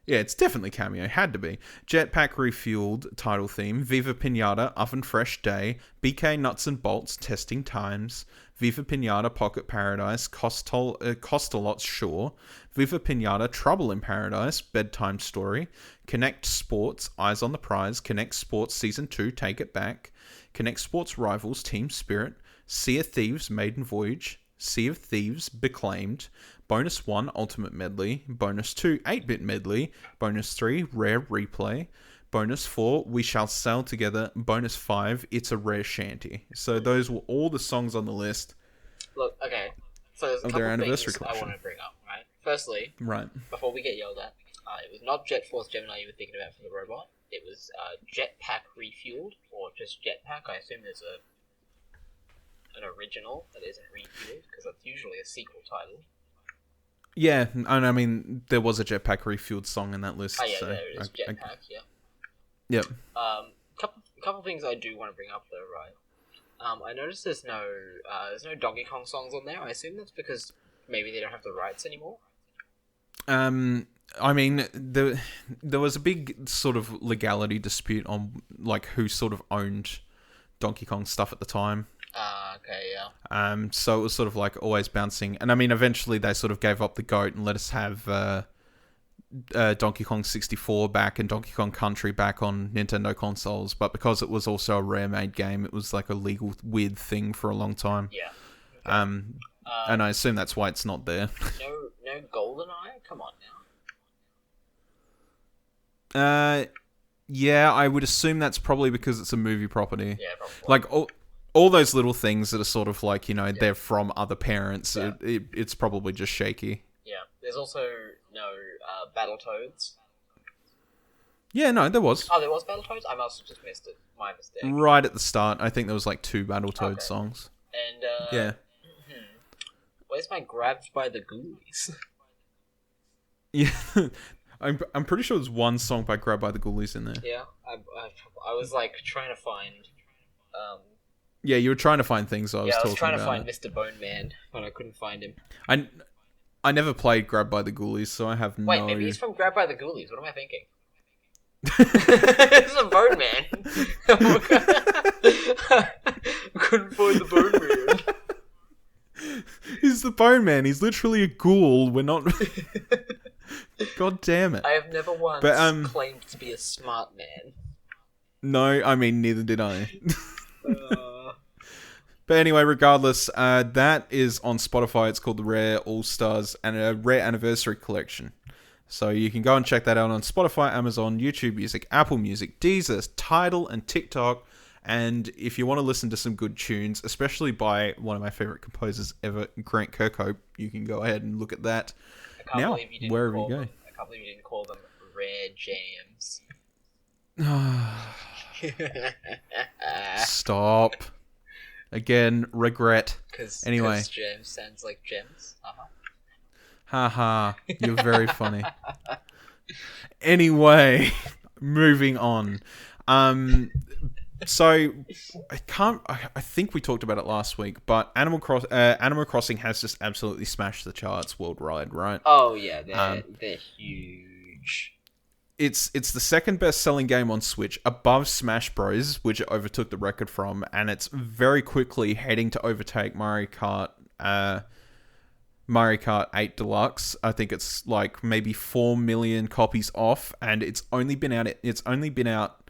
Yeah, it's definitely Cameo. Had to be. Jetpack Refueled, title theme. Viva Pinata, Oven Fresh Day. BK Nuts and Bolts, Testing Times. Viva Pinata, Pocket Paradise. Costalot's Shore. Viva Pinata, Trouble in Paradise, Bedtime Story. Connect Sports, Eyes on the Prize. Connect Sports Season 2, Take It Back. Connect Sports Rivals, Team Spirit. Sea of Thieves, Maiden Voyage. Sea of Thieves, Beclaimed. Bonus 1, Ultimate Medley. Bonus 2, 8-Bit Medley. Bonus 3, Rare Replay. Bonus 4, We Shall Sail Together. Bonus 5, It's a Rare Shanty. So those were all the songs on the list.
Look, okay. So there's a couple things I want to bring up, right? Firstly, before we get yelled at, it was not Jet Force Gemini you were thinking about for the robot. It was Jetpack Refueled, or just Jetpack. I assume there's an original that isn't refueled, because that's usually a sequel title.
Yeah, and I mean, there was a Jetpack Refueled song in that list.
Oh yeah,
so
there it is, Jetpack, yeah.
Yep.
Couple things I do want to bring up though, right? I noticed there's no Donkey Kong songs on there. I assume that's because maybe they don't have the rights anymore.
I mean, there was a big sort of legality dispute on like who sort of owned Donkey Kong stuff at the time.
Okay, yeah.
So it was sort of like always bouncing, and I mean, eventually they sort of gave up the goat and let us have Donkey Kong 64 back and Donkey Kong Country back on Nintendo consoles. But because it was also a Rare-made game, it was like a legal weird thing for a long time.
Yeah.
Okay. And I assume that's why it's not there.
No GoldenEye? Come on
Yeah, I would assume that's probably because it's a movie property.
Yeah, probably.
Like, all those little things that are sort of like, they're from other parents, it's probably just shaky.
Yeah. There's also no Battletoads.
Yeah, no, there was.
Oh, there was Battletoads? I must have just missed it. My mistake.
Right at the start, I think there was like 2 Battletoads songs.
And,
Yeah.
Where's my Grabbed by the Ghoulies?
Yeah. I'm pretty sure there's one song by Grab by the Ghoulies in there.
Yeah, I was like trying to find.
Yeah, you were trying to find things. I was
trying to find Mr. Bone Man, but I couldn't find him.
I never played Grab by the Ghoulies, so I have no.
Wait, maybe he's from Grab by the Ghoulies. What am I thinking? It's a Bone Man. I couldn't find the Bone Man.
He's the Bone Man. He's literally a ghoul. We're not. God damn it!
I have never once claimed to be a smart man.
No, I mean neither did I. But anyway, regardless, that is on Spotify. It's called the Rare All Stars and a Rare Anniversary Collection. So you can go and check that out on Spotify, Amazon, YouTube Music, Apple Music, Deezer, Tidal, and TikTok. And if you want to listen to some good tunes, especially by one of my favorite composers ever, Grant Kirkhope, you can go ahead and look at that.
I can't believe you didn't
wherever
call
you go.
them. I can't believe you didn't call them Rare Jams.
Stop. Again, regret. Anyway.
Because jams sounds like gems.
Haha, you're very funny. Anyway, moving on. So I think we talked about it last week, but Animal Crossing has just absolutely smashed the charts worldwide, right?
Oh yeah, they're huge.
It's the second best selling game on Switch, above Smash Bros, which it overtook the record from, and it's very quickly heading to overtake Mario Kart 8 Deluxe. I think it's like maybe 4 million copies off, and it's only been out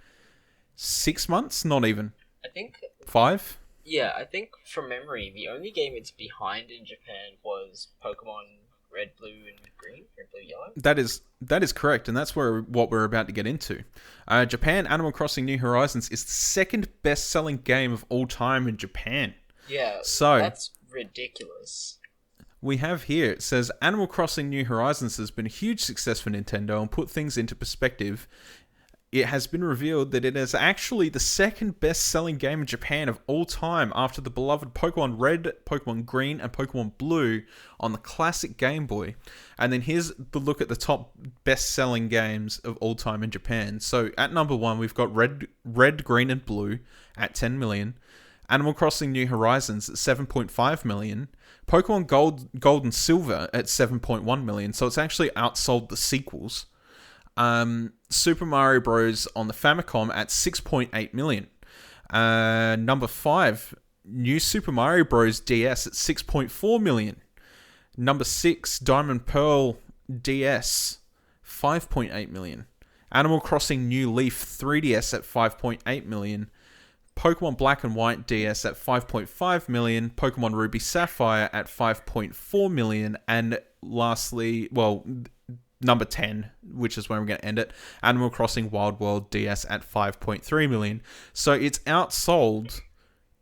6 months, not even.
I think
5.
Yeah, I think from memory, the only game it's behind in Japan was Pokemon Red, Blue, and Green, Red, Blue, Yellow.
That is correct, and that's what we're about to get into. Japan, Animal Crossing: New Horizons is the second best-selling game of all time in Japan.
Yeah,
so
that's ridiculous.
We have here, it says, Animal Crossing: New Horizons has been a huge success for Nintendo, and put things into perspective, it has been revealed that it is actually the second best-selling game in Japan of all time after the beloved Pokemon Red, Pokemon Green, and Pokemon Blue on the classic Game Boy. And then here's the look at the top best-selling games of all time in Japan. So at number 1, we've got Red, Green, and Blue at 10 million. Animal Crossing: New Horizons at 7.5 million. Pokemon Gold and Silver at 7.1 million. So it's actually outsold the sequels. Super Mario Bros. On the Famicom at 6.8 million. Number 5, New Super Mario Bros. DS at 6.4 million. Number 6, Diamond Pearl DS, 5.8 million. Animal Crossing New Leaf 3DS at 5.8 million. Pokemon Black and White DS at 5.5 million. Pokemon Ruby Sapphire at 5.4 million. And lastly, number 10, which is where we're going to end it, Animal Crossing Wild World DS at 5.3 million. So it's outsold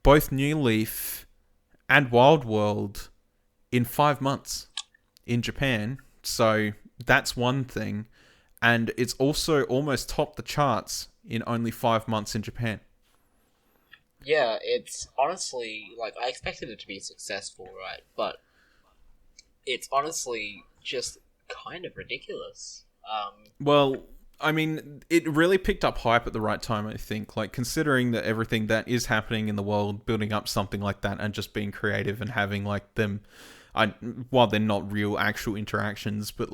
both New Leaf and Wild World in 5 months in Japan. So that's one thing. And it's also almost topped the charts in only 5 months in Japan.
Yeah, it's honestly, I expected it to be successful, right? But it's honestly just kind of ridiculous.
Well, I mean, it really picked up hype at the right time, I think. Considering that everything that is happening in the world, building up something like that and just being creative and having, them... while they're not real, actual interactions, but,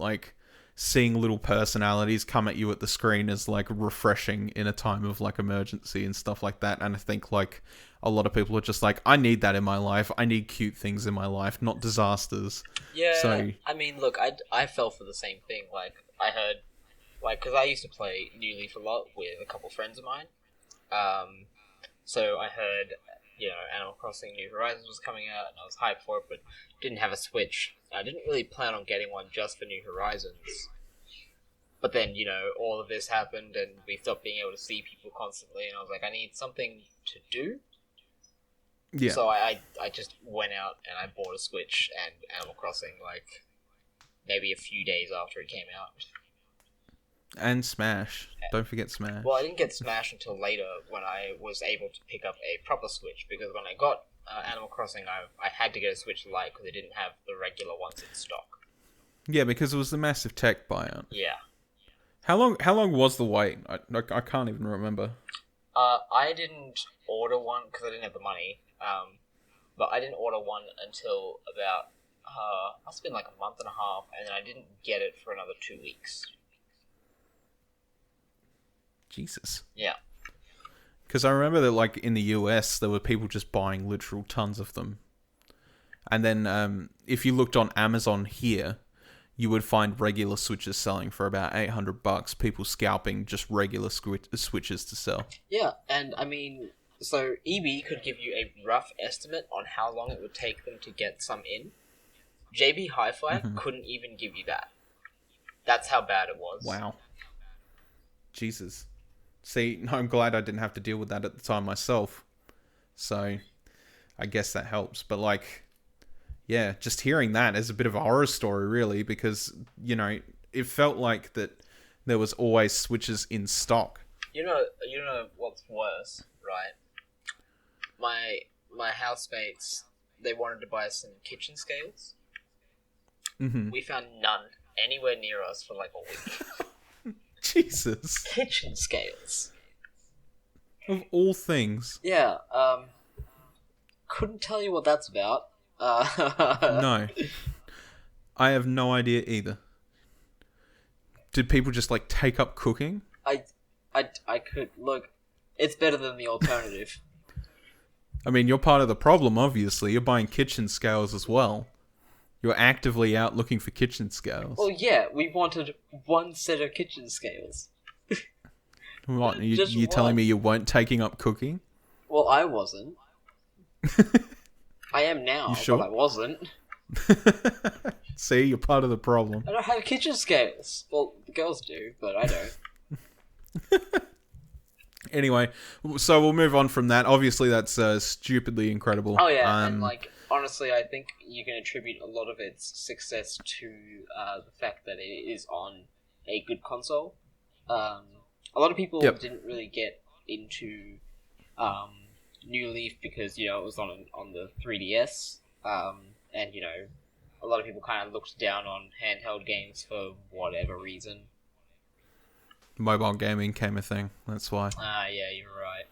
seeing little personalities come at you at the screen is, refreshing in a time of, emergency and stuff like that. And I think, a lot of people are just I need that in my life. I need cute things in my life, not disasters.
Yeah,
so,
I mean, look, I fell for the same thing. I heard, because I used to play New Leaf a lot with a couple friends of mine. So I heard, Animal Crossing New Horizons was coming out, and I was hyped for it, but didn't have a Switch. I didn't really plan on getting one just for New Horizons. But then, all of this happened and we stopped being able to see people constantly, and I was like, I need something to do.
Yeah.
So I just went out and I bought a Switch and Animal Crossing, maybe a few days after it came out.
And Smash. Don't forget Smash.
Well, I didn't get Smash until later when I was able to pick up a proper Switch, because when I got Animal Crossing, I had to get a Switch Lite because they didn't have the regular ones in stock.
Yeah, because it was the massive tech buyout.
Yeah.
How long was the wait? I can't even remember.
I didn't order one because I didn't have the money. But I didn't order one until about must have been like a month and a half, and then I didn't get it for another 2 weeks.
Jesus.
Yeah.
Because I remember that, in the US, there were people just buying literal tons of them. And then, if you looked on Amazon here, you would find regular Switches selling for about $800. People scalping just regular Switches to sell.
Yeah, and I mean, so EB could give you a rough estimate on how long it would take them to get some in. JB Hi-Fi couldn't even give you that. That's how bad it was.
Wow. Jesus. See, I'm glad I didn't have to deal with that at the time myself. So, I guess that helps. But, yeah, just hearing that is a bit of a horror story, really, because, it felt like that there was always Switches in stock.
You know what's worse, right? My housemates, they wanted to buy some kitchen scales.
Mm-hmm.
We found none anywhere near us for a week.
Jesus.
Kitchen scales.
Of all things.
Yeah, couldn't tell you what that's about.
No. I have no idea either. Did people just, take up cooking?
I could... Look, it's better than the alternative.
I mean, you're part of the problem, obviously. You're buying kitchen scales as well. You're actively out looking for kitchen scales.
Well, yeah, we wanted one set of kitchen scales.
What, you telling me you weren't taking up cooking?
Well, I wasn't. I am now,
sure?
but I wasn't.
See, you're part of the problem.
I don't have kitchen scales. Well, the girls do, but I don't.
Anyway, so we'll move on from that. Obviously, that's stupidly incredible.
Oh, yeah, and, honestly, I think you can attribute a lot of its success to the fact that it is on a good console. A lot of people didn't really get into New Leaf because, it was on the 3DS, and, a lot of people kind of looked down on handheld games for whatever reason.
Mobile gaming came a thing, that's why.
Yeah, you're right.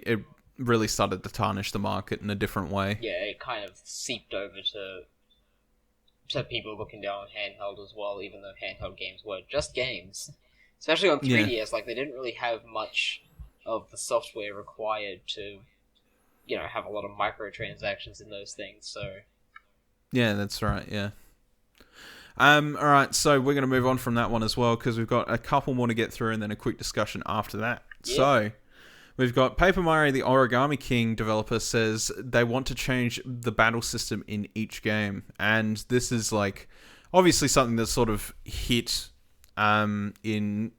It really started to tarnish the market in a different way.
Yeah, it kind of seeped over to people looking down on handheld as well, even though handheld games were just games. Especially on 3DS, they didn't really have much of the software required to, have a lot of microtransactions in those things, so...
Yeah, that's right, yeah. Alright, so we're going to move on from that one as well, because we've got a couple more to get through and then a quick discussion after that. Yeah. So, we've got Paper Mario the Origami King developer says they want to change the battle system in each game, and this is, obviously something that's sort of hit in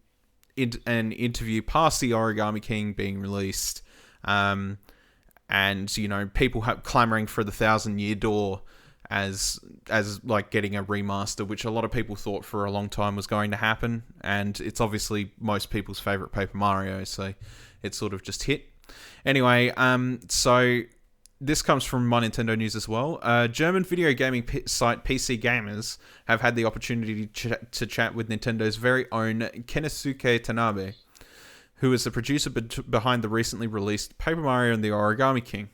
an interview past the Origami King being released, and, people clamoring for the 1,000-year door as getting a remaster, which a lot of people thought for a long time was going to happen, and it's obviously most people's favorite Paper Mario, so it sort of just hit. Anyway, so this comes from My Nintendo News as well. German video gaming site PC Gamers have had the opportunity to chat with Nintendo's very own Kennosuke Tanabe, who is the producer behind the recently released Paper Mario and the Origami King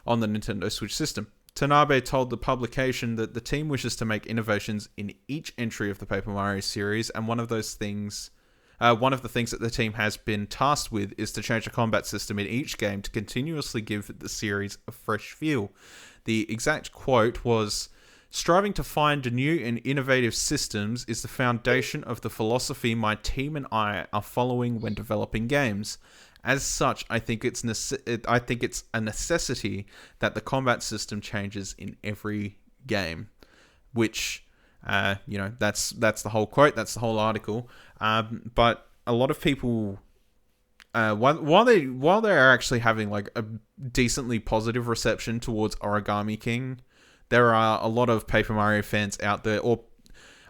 on the Nintendo Switch system. Tanabe told the publication that the team wishes to make innovations in each entry of the Paper Mario series, and one of the things that the team has been tasked with is to change the combat system in each game to continuously give the series a fresh feel. The exact quote was, "Striving to find new and innovative systems is the foundation of the philosophy my team and I are following when developing games. As such, I think it's a necessity that the combat system changes in every game," which That's the whole quote. That's the whole article. But a lot of people, while they're actually having like a decently positive reception towards Origami King, there are a lot of Paper Mario fans out there, or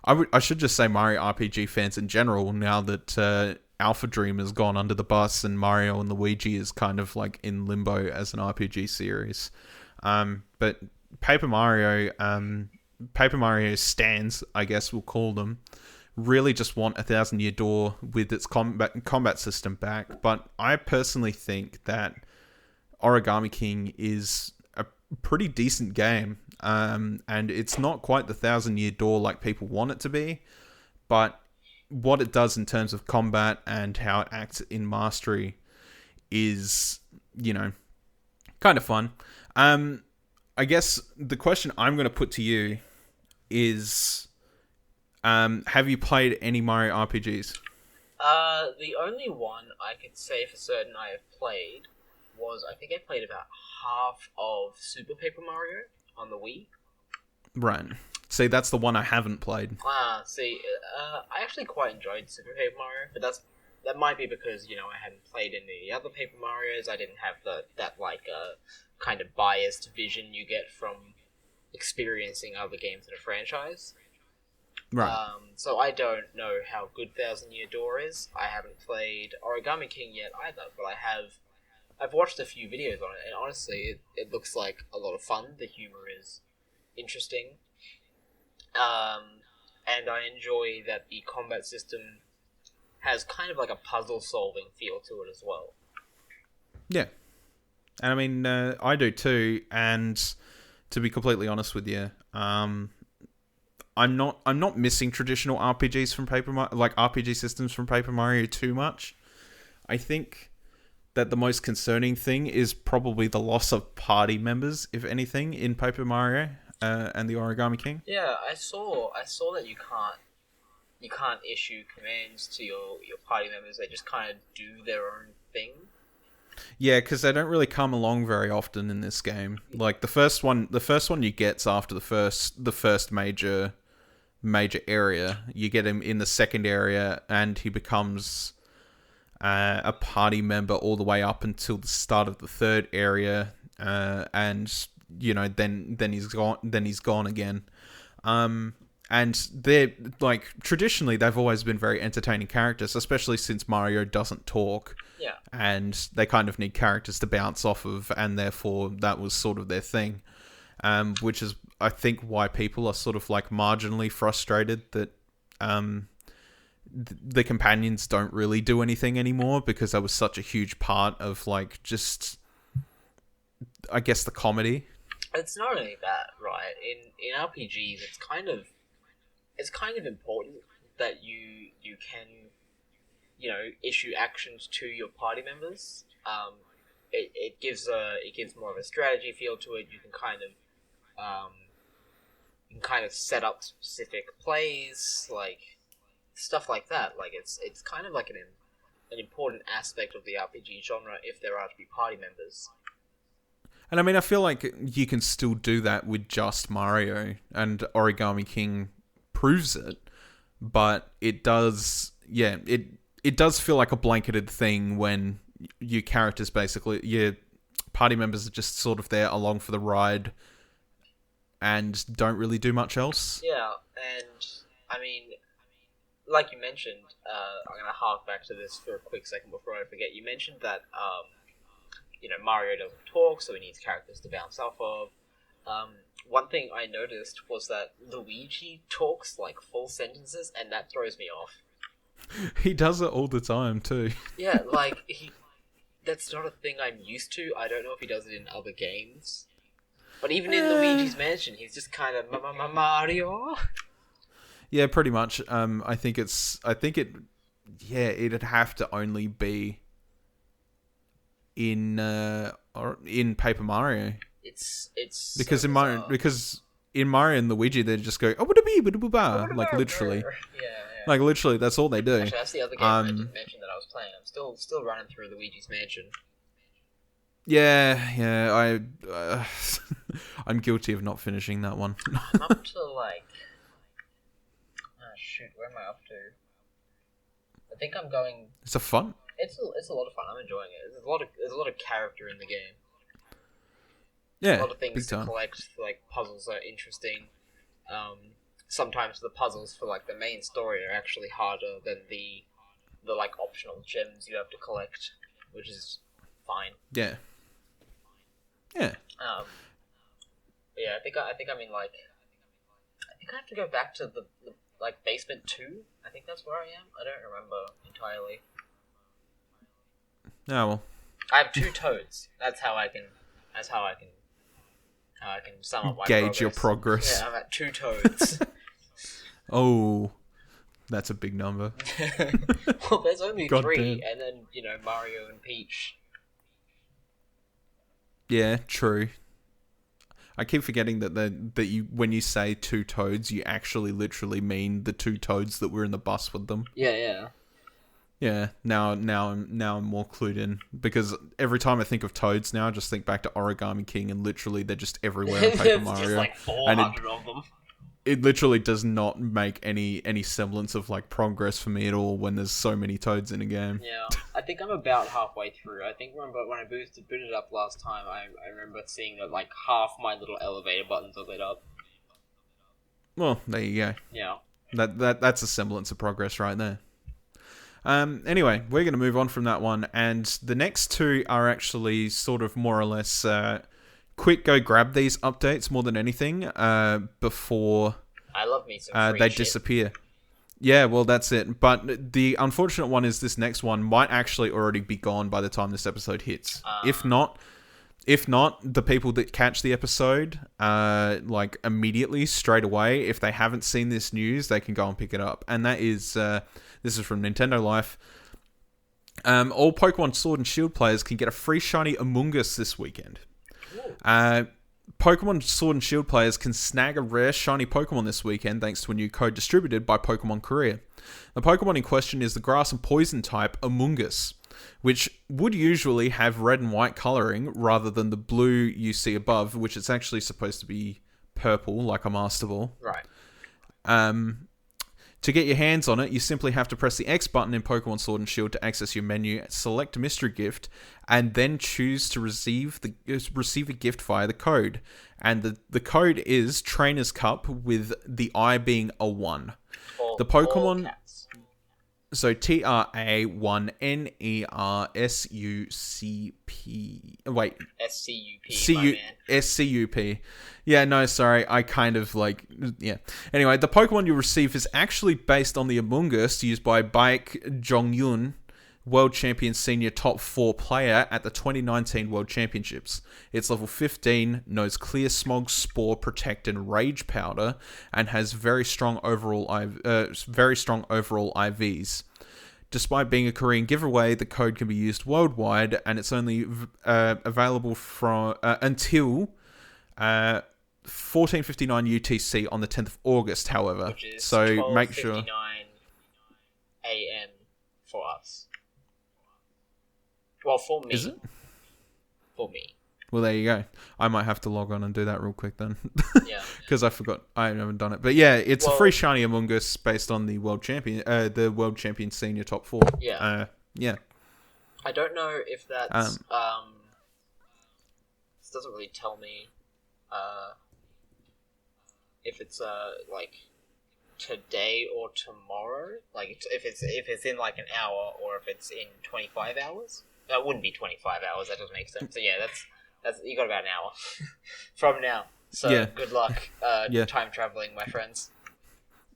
I should just say Mario RPG fans in general, now that Alpha Dream has gone under the bus and Mario and Luigi is kind of like in limbo as an RPG series. But Paper Mario stands, I guess we'll call them, really just want 1,000 Year Door with its combat system back. But I personally think that Origami King is a pretty decent game. And it's not quite the 1,000 Year Door like people want it to be, but what it does in terms of combat and how it acts in Mastery is, kind of fun. I guess the question I'm going to put to you is, have you played any Mario RPGs?
The only one I could say for certain I have played was, I think I played about half of Super Paper Mario on the Wii.
Right. See, that's the one I haven't played.
I actually quite enjoyed Super Paper Mario, but that might be because, I hadn't played any of the other Paper Marios. I didn't have that kind of biased vision you get from experiencing other games in a franchise.
Right.
So I don't know how good 1,000 Year Door is. I haven't played Origami King yet either, but I've watched a few videos on it, and honestly, it looks like a lot of fun. The humor is interesting. And I enjoy that the combat system has kind of like a puzzle-solving feel to it as well.
Yeah. And I mean, I do too, and to be completely honest with you, I'm not missing traditional RPGs from RPG systems from Paper Mario too much. I think that the most concerning thing is probably the loss of party members, if anything, in Paper Mario and the Origami King.
Yeah, I saw that you can't issue commands to your party members. They just kind of do their own thing.
Yeah, because they don't really come along very often in this game. Like the first one you get's after the first major area. You get him in the second area, and he becomes a party member all the way up until the start of the third area, and then he's gone. Then he's gone again. And they're like, traditionally they've always been very entertaining characters, especially since Mario doesn't talk.
Yeah. And
they kind of need characters to bounce off of, and therefore that was sort of their thing. Which is, I think, why people are sort of like marginally frustrated that the companions don't really do anything anymore, because that was such a huge part of like just, I guess, the comedy.
It's not only that, right? In RPGs, it's kind of important that you can, issue actions to your party members. It gives more of a strategy feel to it. You can kind of set up specific plays, like stuff like that. Like it's kind of like an important aspect of the RPG genre if there are to be party members.
And I mean, I feel like you can still do that with just Mario, and Origami King proves it. But it does, it does feel like a blanketed thing when your characters, basically, your party members, are just sort of there along for the ride and don't really do much else.
Yeah, and I mean, like you mentioned, I'm going to hark back to this for a quick second before I forget. You mentioned that Mario doesn't talk, so he needs characters to bounce off of. One thing I noticed was that Luigi talks like full sentences, and that throws me off.
He does it all the time, too.
Yeah, like, that's not a thing I'm used to. I don't know if he does it in other games. But even in Luigi's Mansion, he's just kind of Mario.
Yeah, pretty much. It'd have to only be in Paper Mario.
It's
because
so
in Mario and Luigi they just go like literally.
Yeah.
Like literally, that's all they do.
Actually, that's the other game I didn't mention that I was playing. I'm still running through Luigi's Mansion.
Yeah. I'm guilty of not finishing that one.
I'm up to like shoot, where am I up to? I think I'm going.
It's a fun.
It's a lot of fun. I'm enjoying it. There's a lot of character in the game.
Yeah,
A lot of things
big
to
time.
collect. Like puzzles are interesting. Sometimes the puzzles for like the main story are actually harder than the like optional gems you have to collect, which is fine.
Yeah. Yeah.
Yeah, I think I'm in like. I think I have to go back to the like basement 2. I think that's where I am. I don't remember entirely.
Oh well.
I have 2 toads. That's how I can sum up my
Gauge your progress.
Yeah, I'm at 2 toads.
Oh, that's a big number.
Well, there's only
God
3,
damn.
and then Mario and Peach.
Yeah, true. I keep forgetting that you when you say 2 toads, you actually literally mean the 2 toads that were in the bus with them.
Yeah.
Yeah, now I'm more clued in because every time I think of toads now, I just think back to Origami King, and literally they're just everywhere in Paper
There's
Mario.
just like 400 of them.
It literally does not make any semblance of like progress for me at all when there's so many toads in a game.
Yeah, I think I'm about halfway through. I think remember when I booted up last time, I remember seeing that like half my little elevator buttons are lit up.
Well, there you go.
Yeah.
That's a semblance of progress right there. Anyway, we're going to move on from that one, and the next 2 are actually sort of more or less quick go grab these updates more than anything before
I love me some free
they
shit.
disappear. Yeah, well, that's it. But the unfortunate one is this next one might actually already be gone by the time this episode hits. If not, the people that catch the episode, like immediately, straight away, if they haven't seen this news, they can go and pick it up. And that is, this is from Nintendo Life. All Pokemon Sword and Shield players can get a free shiny Among Us this weekend. Pokemon Sword and Shield players can snag a rare shiny Pokemon this weekend thanks to a new code distributed by Pokemon Korea. The Pokemon in question is the grass and poison type Among Us, which would usually have red and white colouring rather than the blue you see above, which is actually supposed to be purple, like a Master Ball.
Right.
To get your hands on it, you simply have to press the X button in Pokemon Sword and Shield to access your menu, select a mystery gift, and then choose to receive a gift via the code. And the code is Trainer's Cup, with the I being a 1. The Pokemon... So TRA1NERSUCP. Wait.
SCUP.
SCUP. Yeah, no, sorry. I kind of like. Yeah. Anyway, the Pokemon you receive is actually based on the Among Us used by Baek Jong-yun, World Champion Senior Top 4 player at the 2019 World Championships. It's level 15, knows Clear Smog, Spore, Protect, and Rage Powder, and has very strong overall IVs. Despite being a Korean giveaway, the code can be used worldwide, and it's only available from until 14:59 UTC on the 10th of August. However,
Which is
so make sure
12:59 AM for us. Well, for me.
Is it?
For me.
Well, there you go. I might have to log on and do that real quick then.
Yeah.
Because I forgot. I haven't done it. But yeah, it's a
Well-
free shiny Among Us based on the World Champion Senior Top 4.
Yeah.
Yeah.
I don't know if that's this doesn't really tell me if it's like today or tomorrow, like if it's in like an hour or if it's in 25 hours. That wouldn't be 25 hours. That doesn't make sense. So yeah, that's you got about an hour from now. So
Yeah.
good luck
Yeah.
time traveling, my friends.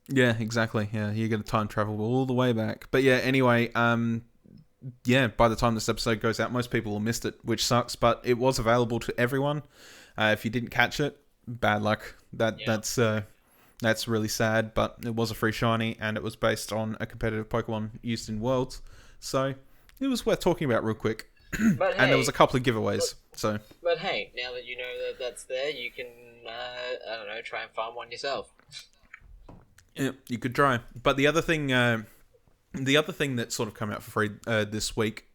Yeah, exactly. Yeah, you're going to time travel all the way back. But yeah, anyway, yeah, by the time this episode goes out, most people will have missed it, which sucks, but it was available to everyone. If you didn't catch it, bad luck. That's really sad, but it was a free shiny, and it was based on a competitive Pokemon used in Worlds. So it was worth talking about real quick.
But
And there was a couple of giveaways.
But hey, now that you know that that's there, you can I don't know, try and farm one yourself.
Yeah, you could try. But the other thing that sort of came out for free this week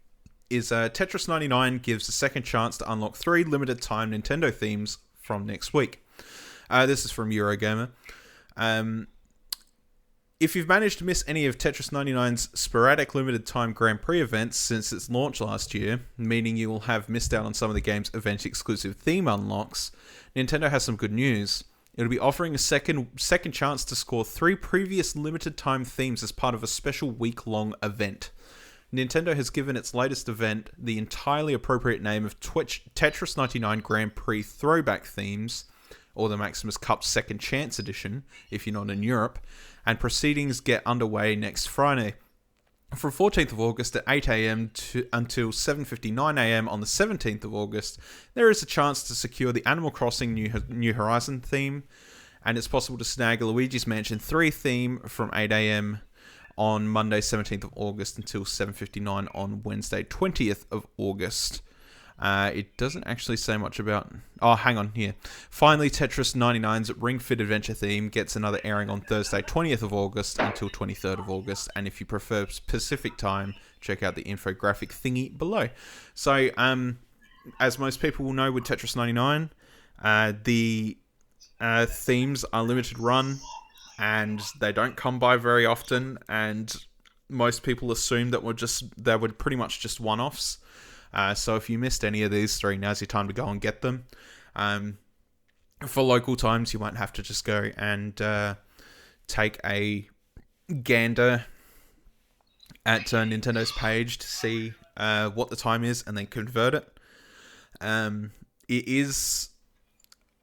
is Tetris 99 gives a second chance to unlock 3 limited time Nintendo themes from next week. This is from Eurogamer. If you've managed to miss any of Tetris 99's sporadic limited time Grand Prix events since its launch last year, meaning you will have missed out on some of the game's event exclusive theme unlocks, Nintendo has some good news. It'll be offering a second chance to score 3 previous limited time themes as part of a special week-long event. Nintendo has given its latest event the entirely appropriate name of Tetris 99 Grand Prix Throwback Themes, or the Maximus Cup Second Chance Edition, if you're not in Europe, and proceedings get underway next Friday. From 14th of August at 8 a.m. until 7:59 a.m. on the 17th of August, there is a chance to secure the Animal Crossing New Horizon theme, and it's possible to snag a Luigi's Mansion 3 theme from 8 a.m. on Monday 17th of August until 7:59 on Wednesday 20th of August. It doesn't actually say much about... Oh, hang on, here. Finally, Tetris 99's Ring Fit Adventure theme gets another airing on Thursday 20th of August until 23rd of August, and if you prefer Pacific time, check out the infographic thingy below. So, as most people will know with Tetris 99, the themes are limited run, and they don't come by very often, and most people assume that they were pretty much just one-offs. So if you missed any of these 3, now's your time to go and get them. For local times, you won't have to just go and take a gander at Nintendo's page to see what the time is and then convert it. It is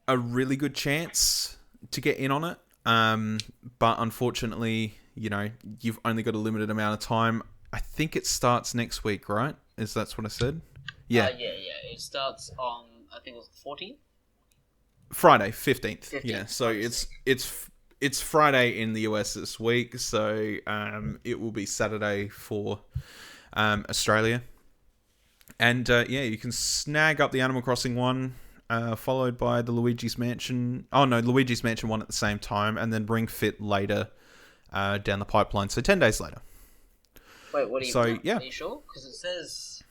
a really good chance to get in on it. But unfortunately, you've only got a limited amount of time. I think it starts next week, right? That's what I said? Yeah.
Yeah. It starts on, I think it was the 14th?
Friday, 15th. Yeah, so it's Friday in the US this week, so it will be Saturday for Australia. And you can snag up the Animal Crossing one, followed by the Luigi's Mansion. Oh no, Luigi's Mansion one at the same time, and then Ring Fit later down the pipeline. So 10 days later.
Wait, what are you?
So, yeah.
Are you sure? Because it says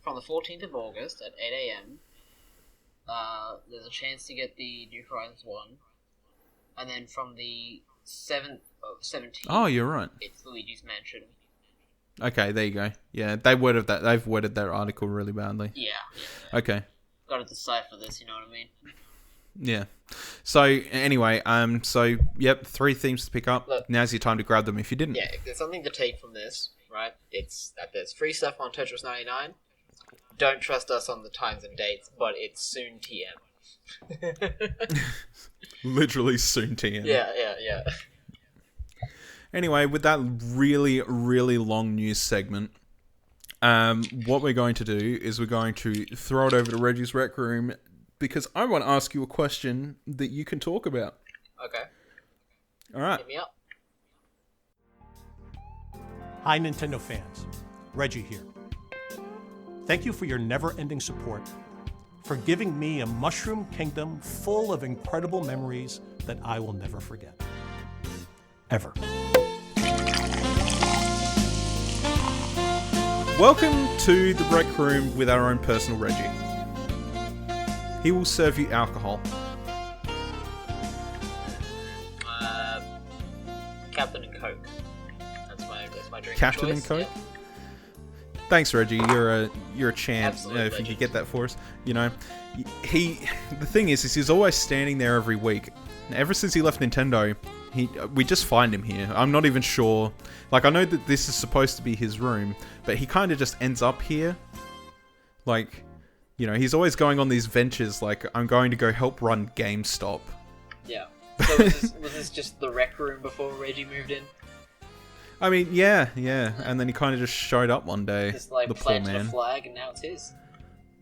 from the 14th of August at 8 a.m. There's a chance to get the New Horizons one, and then from the 7th of 17th.
Oh, you're right.
It's Luigi's Mansion.
Okay, there you go. Yeah, they've worded that article really badly.
Yeah.
Okay.
Got to decipher this. You know what I mean?
Yeah. So anyway, 3 themes to pick up.
Look,
now's your time to grab them if you didn't.
Yeah, if there's something to take from this, right? It's that there's free stuff on Tetris 99. Don't trust us on the times and dates, but it's soon TM.
Literally soon TM.
Yeah.
Anyway, with that really, really long news segment, what we're going to do is we're going to throw it over to Reggie's Rec Room because I want to ask you a question that you can talk about.
Okay.
All right.
Hit me up.
Hi, Nintendo fans. Reggie here. Thank you for your never-ending support, for giving me a mushroom kingdom full of incredible memories that I will never forget. Ever.
Welcome to the Rec Room with our own personal Reggie. He will serve you alcohol.
Captain and Coke. That's my drink.
Captain
choice.
and Coke?
Yep.
Thanks, Reggie. You're a champ.
Absolute
If you
legend.
could get that for us, the thing is he's always standing there every week. Ever since he left Nintendo, we just find him here. I'm not even sure. Like, I know that this is supposed to be his room, but he kind of just ends up here. Like, he's always going on these ventures. Like, I'm going to go help run GameStop.
Yeah. So was this just the Rec Room before Reggie moved in?
I mean, yeah, and then he kind of just showed up one day.
Just like
the poor
planted
man.
a flag and now it's his.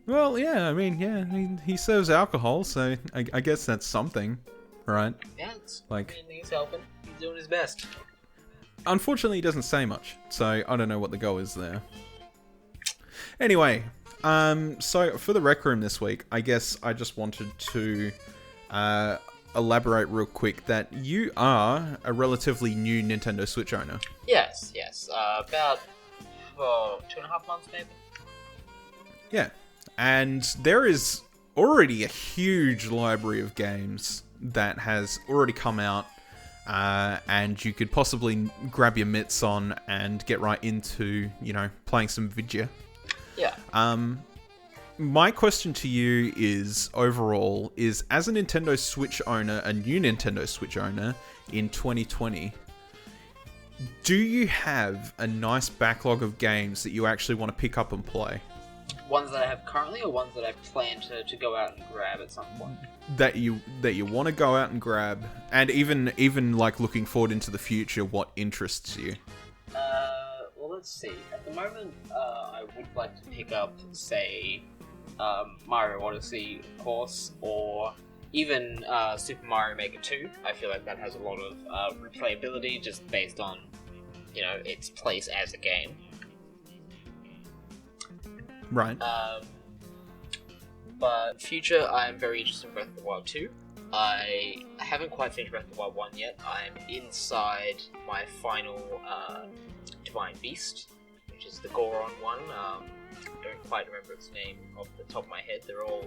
Well, yeah, I mean, yeah, he serves alcohol, so I guess that's something, right?
Yeah, he's helping. He's doing his best.
Unfortunately, he doesn't say much, so I don't know what the goal is there. Anyway, so for the Rec Room this week, I guess I just wanted to elaborate real quick that you are a relatively new Nintendo Switch owner.
Yes. About 2.5 months, maybe.
Yeah, and there is already a huge library of games that has already come out and you could possibly grab your mitts on and get right into, playing some vidya.
Yeah.
My question to you is, overall, as a Nintendo Switch owner, a new Nintendo Switch owner in 2020, do you have a nice backlog of games that you actually want to pick up and play?
Ones that I have currently, or ones that I plan to go out and grab at some point?
That you want to go out and grab, and even like looking forward into the future, what interests you?
Well, let's see. At the moment, I would like to pick up, say, Mario Odyssey, of course, or even Super Mario Maker 2. I feel like that has a lot of replayability just based on, its place as a game.
Right.
But future, I'm very interested in Breath of the Wild 2. I haven't quite finished Breath of the Wild 1 yet. I'm inside my final Divine Beast, which is the Goron one. I don't quite remember its name off the top of my head. They're all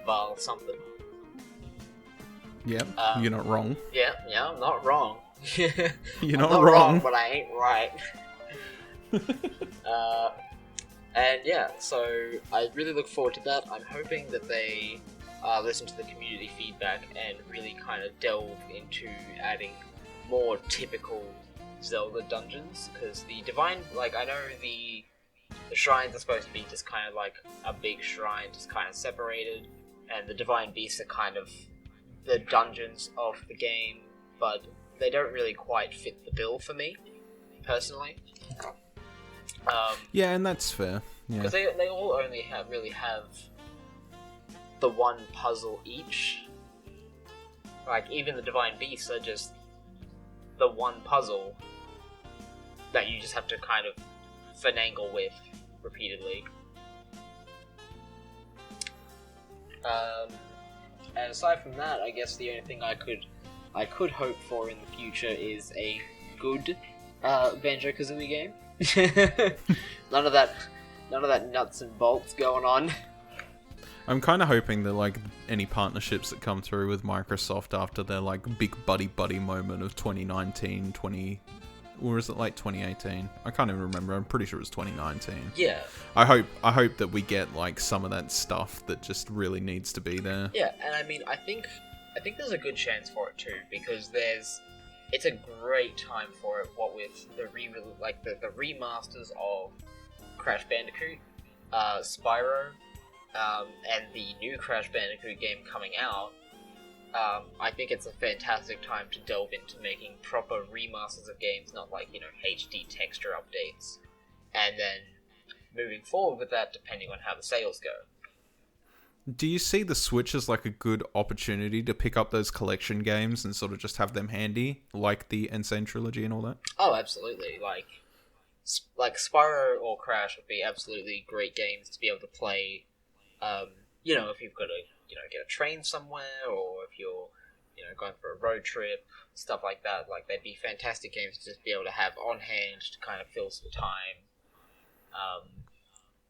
Val something.
Yeah, you're not wrong.
Yeah, I'm not wrong.
You're
I'm
not wrong.
but I ain't right. And yeah, so I really look forward to that. I'm hoping that they listen to the community feedback and really kind of delve into adding more typical Zelda dungeons, because the Divine, I know the shrines are supposed to be just kind of like a big shrine, just kind of separated, and the Divine Beasts are kind of the dungeons of the game, but they don't really quite fit the bill for me, personally.
Yeah, and that's fair.
Because they all only really have the one puzzle each. Like, even the Divine Beasts are just the one puzzle that you just have to kind of finagle with repeatedly. And aside from that, I guess the only thing I could hope for in the future is a good Banjo-Kazooie game. None of that nuts and bolts going on.
I'm kind of hoping that any partnerships that come through with Microsoft after their big buddy moment of 2019, or is it 2018? I can't even remember. I'm pretty sure it was 2019.
Yeah.
I hope that we get some of that stuff that just really needs to be there.
Yeah, and I mean, I think there's a good chance for it too, because it's a great time for it. What with the the remasters of Crash Bandicoot, Spyro, and the new Crash Bandicoot game coming out. I think it's a fantastic time to delve into making proper remasters of games, not HD texture updates, and then moving forward with that depending on how the sales go.
Do you see the Switch as a good opportunity to pick up those collection games and sort of just have them handy, like the Insane Trilogy and all that?
Oh, absolutely. Like Spyro or Crash would be absolutely great games to be able to play, if you've got to, get a train somewhere, or if you're, going for a road trip, stuff like that. They'd be fantastic games to just be able to have on hand to kind of fill some time.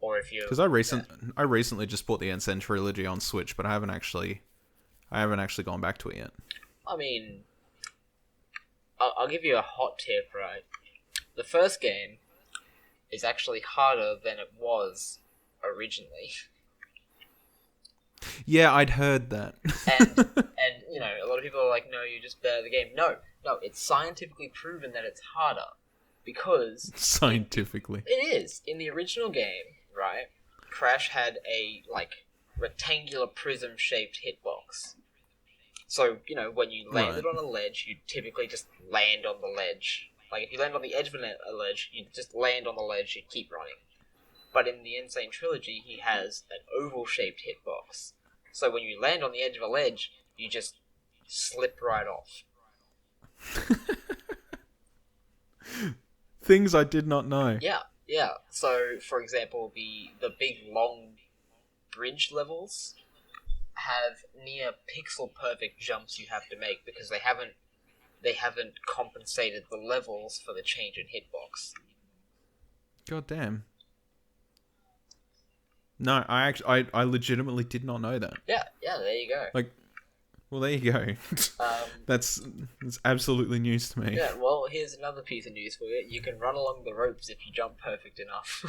Or if you,
because I recently just bought the Insane Trilogy on Switch, but I haven't actually gone back to it yet.
I mean, I'll give you a hot tip, right? The first game is actually harder than it was originally.
Yeah, I'd heard that.
and a lot of people are like, no, you just better the game. No, it's scientifically proven that it's harder. Because...
Scientifically.
It is. In the original game, right, Crash had a, rectangular prism-shaped hitbox. So, when you landed on a ledge, you typically just land on the ledge. If you land on the edge of a ledge, you just land on the ledge, you keep running. But in the Insane Trilogy, he has an oval-shaped hitbox. So when you land on the edge of a ledge, you just slip right off.
Things I did not know.
Yeah. So, for example, the big, long bridge levels have near pixel-perfect jumps you have to make because they haven't compensated the levels for the change in hitbox.
God damn. No, I legitimately did not know that.
Yeah, there you go.
Well, there you go. That's absolutely news to me.
Yeah, well, here's another piece of news for you. You can run along the ropes if you jump perfect enough.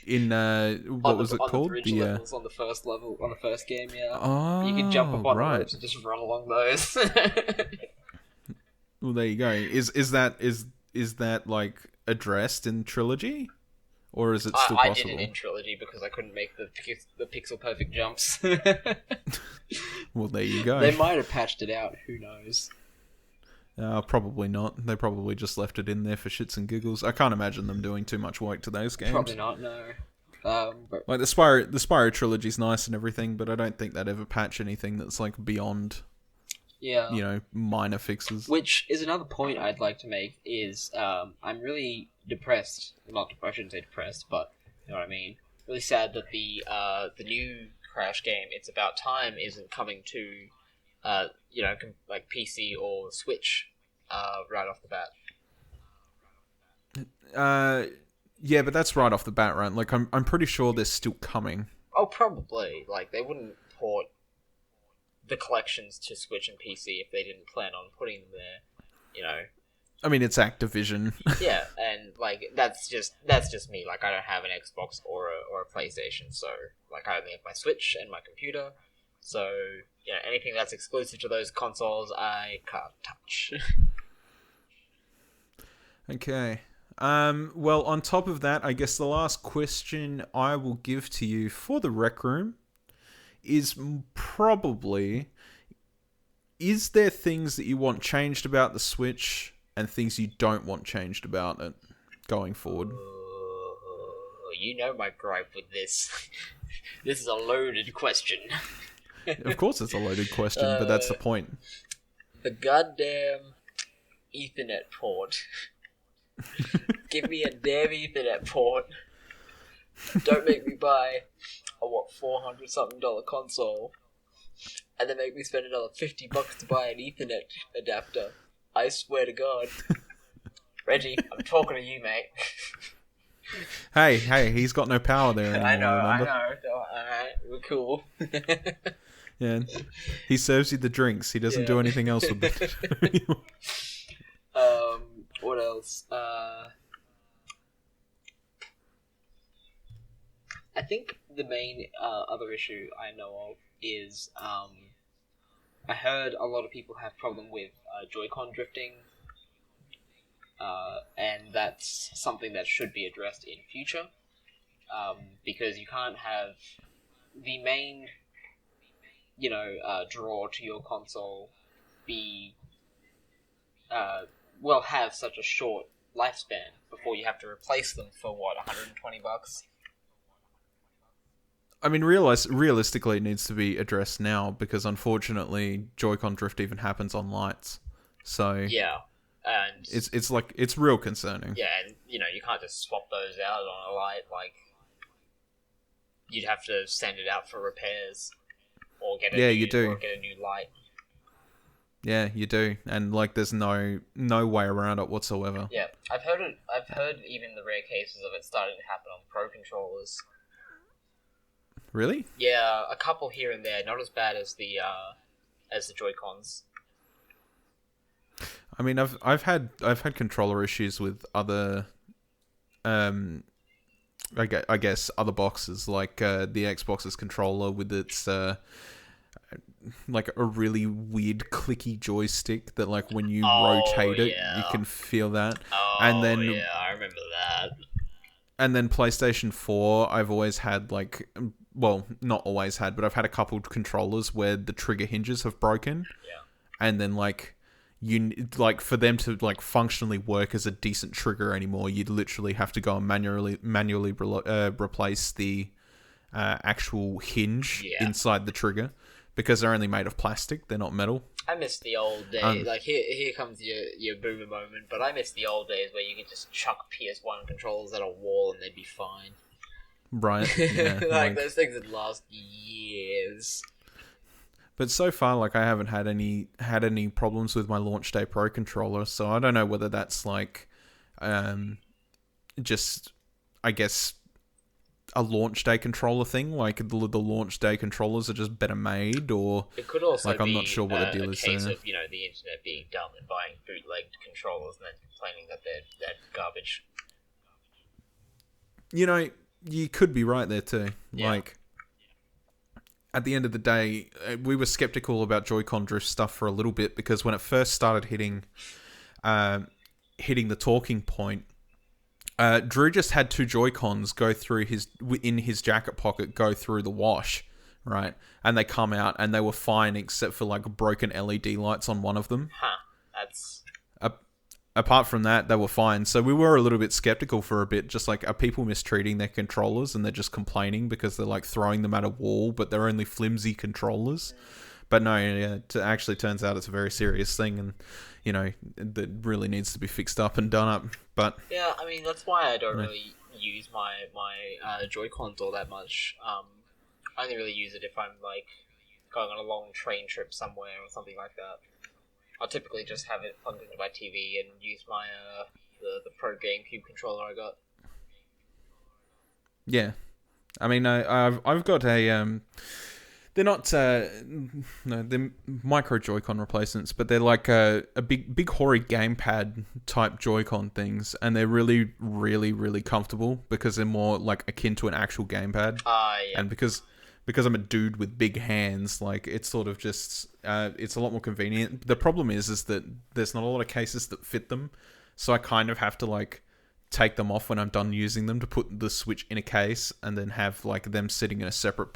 In what was it called?
On the bridge levels on the first level, on the first game, yeah.
Oh,
you can jump up on the
right.
ropes and just run along those.
Well, there you go. Is that like addressed in Trilogy, or is it still
I
possible?
did it in Trilogy because I couldn't make the pixel perfect jumps.
Well, there you go.
They might have patched it out. Who knows?
Probably not. They probably just left it in there for shits and giggles. I can't imagine them doing too much work to those games.
Probably not. No. But...
Like the Spyro trilogy's nice and everything, but I don't think they'd ever patch anything that's like beyond.
Yeah.
You know, minor fixes.
Which is another point I'd like to make is I'm really depressed. I shouldn't say depressed, but you know what I mean. Really sad that the new Crash game, It's About Time, isn't coming to like PC or Switch right off the bat.
Yeah, but that's right off the bat, right? Like I'm pretty sure they're still coming.
Oh, probably. Like they wouldn't port the collections to Switch and PC if they didn't plan on putting them there, you know.
I mean, it's Activision.
Yeah, and like that's just me. Like I don't have an Xbox or a PlayStation, so like I only have my Switch and my computer. So yeah, anything that's exclusive to those consoles, I can't touch.
Okay. Well, on top of that, I guess the last question I will give to you for the Rec Room is probably: is there things that you want changed about the Switch and things you don't want changed about it going forward?
You know my gripe with this. This is a loaded question.
Of course it's a loaded question, but that's the point.
The goddamn Ethernet port. Give me a damn Ethernet port. Don't make me buy a $400 something console, and then make me spend another $50 to buy an Ethernet adapter. I swear to God. Reggie, I'm talking to you, mate.
Hey, he's got no power there anymore.
I know.
Remember?
Alright, we're cool.
Yeah, he serves you the drinks. He doesn't do anything else with it.
What else? I think the main other issue I know of is I heard a lot of people have problem with Joy-Con drifting, and that's something that should be addressed in future, because you can't have the main, draw to your console be have such a short lifespan before you have to replace them for $120.
I mean, realistically, it needs to be addressed now because unfortunately, Joy-Con drift even happens on lights. So
yeah, and
it's real concerning.
Yeah, and you can't just swap those out on a light. Like you'd have to send it out for repairs or get a new light.
Yeah, you do, and like there's no way around it whatsoever.
Yeah, I've heard even the rare cases of it starting to happen on Pro controllers.
Really?
Yeah, a couple here and there, not as bad as the Joy-Cons.
I mean, I've had controller issues with other, I guess other boxes like the Xbox's controller with its like a really weird clicky joystick that like when you rotate it, you can feel that. And then
yeah, I remember that.
And then PlayStation 4, I've always had like, well, not always had, but I've had a couple of controllers where the trigger hinges have broken.
Yeah.
And then like for them to like functionally work as a decent trigger anymore, you'd literally have to go and manually replace the actual hinge inside the trigger because they're only made of plastic, they're not metal.
I miss the old days. Like here comes your boomer moment, but I miss the old days where you could just chuck PS1 controllers at a wall and they'd be fine.
Right. Yeah,
like those things would last years.
But so far, like I haven't had any problems with my Launch Day Pro controller, so I don't know whether that's like, just I guess a launch day controller thing, like the launch day controllers are just better made, or
It could also
like I'm
be
not sure what the deal
a
is
case
there.
of, the internet being dumb and buying bootlegged controllers and then complaining that they're garbage.
You could be right there too.
Yeah.
Like, at the end of the day, we were skeptical about Joy-Con drift stuff for a little bit, because when it first started hitting the talking point, Drew just had two Joy-Cons go through in his jacket pocket, go through the wash, right? And they come out and they were fine, except for like broken LED lights on one of them.
Huh. That's...
Apart from that, they were fine. So we were a little bit skeptical for a bit, just like, are people mistreating their controllers and they're just complaining because they're like throwing them at a wall, but they're only flimsy controllers? But no, it actually turns out it's a very serious thing, and that really needs to be fixed up and done up. But
yeah, I mean, that's why I don't really use my Joy-Cons all that much. I only really use it if I'm like going on a long train trip somewhere or something like that. I'll typically just have it plugged into my TV and use my the Pro GameCube controller I got.
yeah, I mean, I've got a they're not they're micro Joy-Con replacements, but they're like a big hoary gamepad type Joy-Con things, and they're really, really, really comfortable because they're more like akin to an actual gamepad.
Yeah.
And because I'm a dude with big hands, like, it's sort of just it's a lot more convenient. The problem is that there's not a lot of cases that fit them, so I kind of have to like take them off when I'm done using them to put the Switch in a case and then have like them sitting in a separate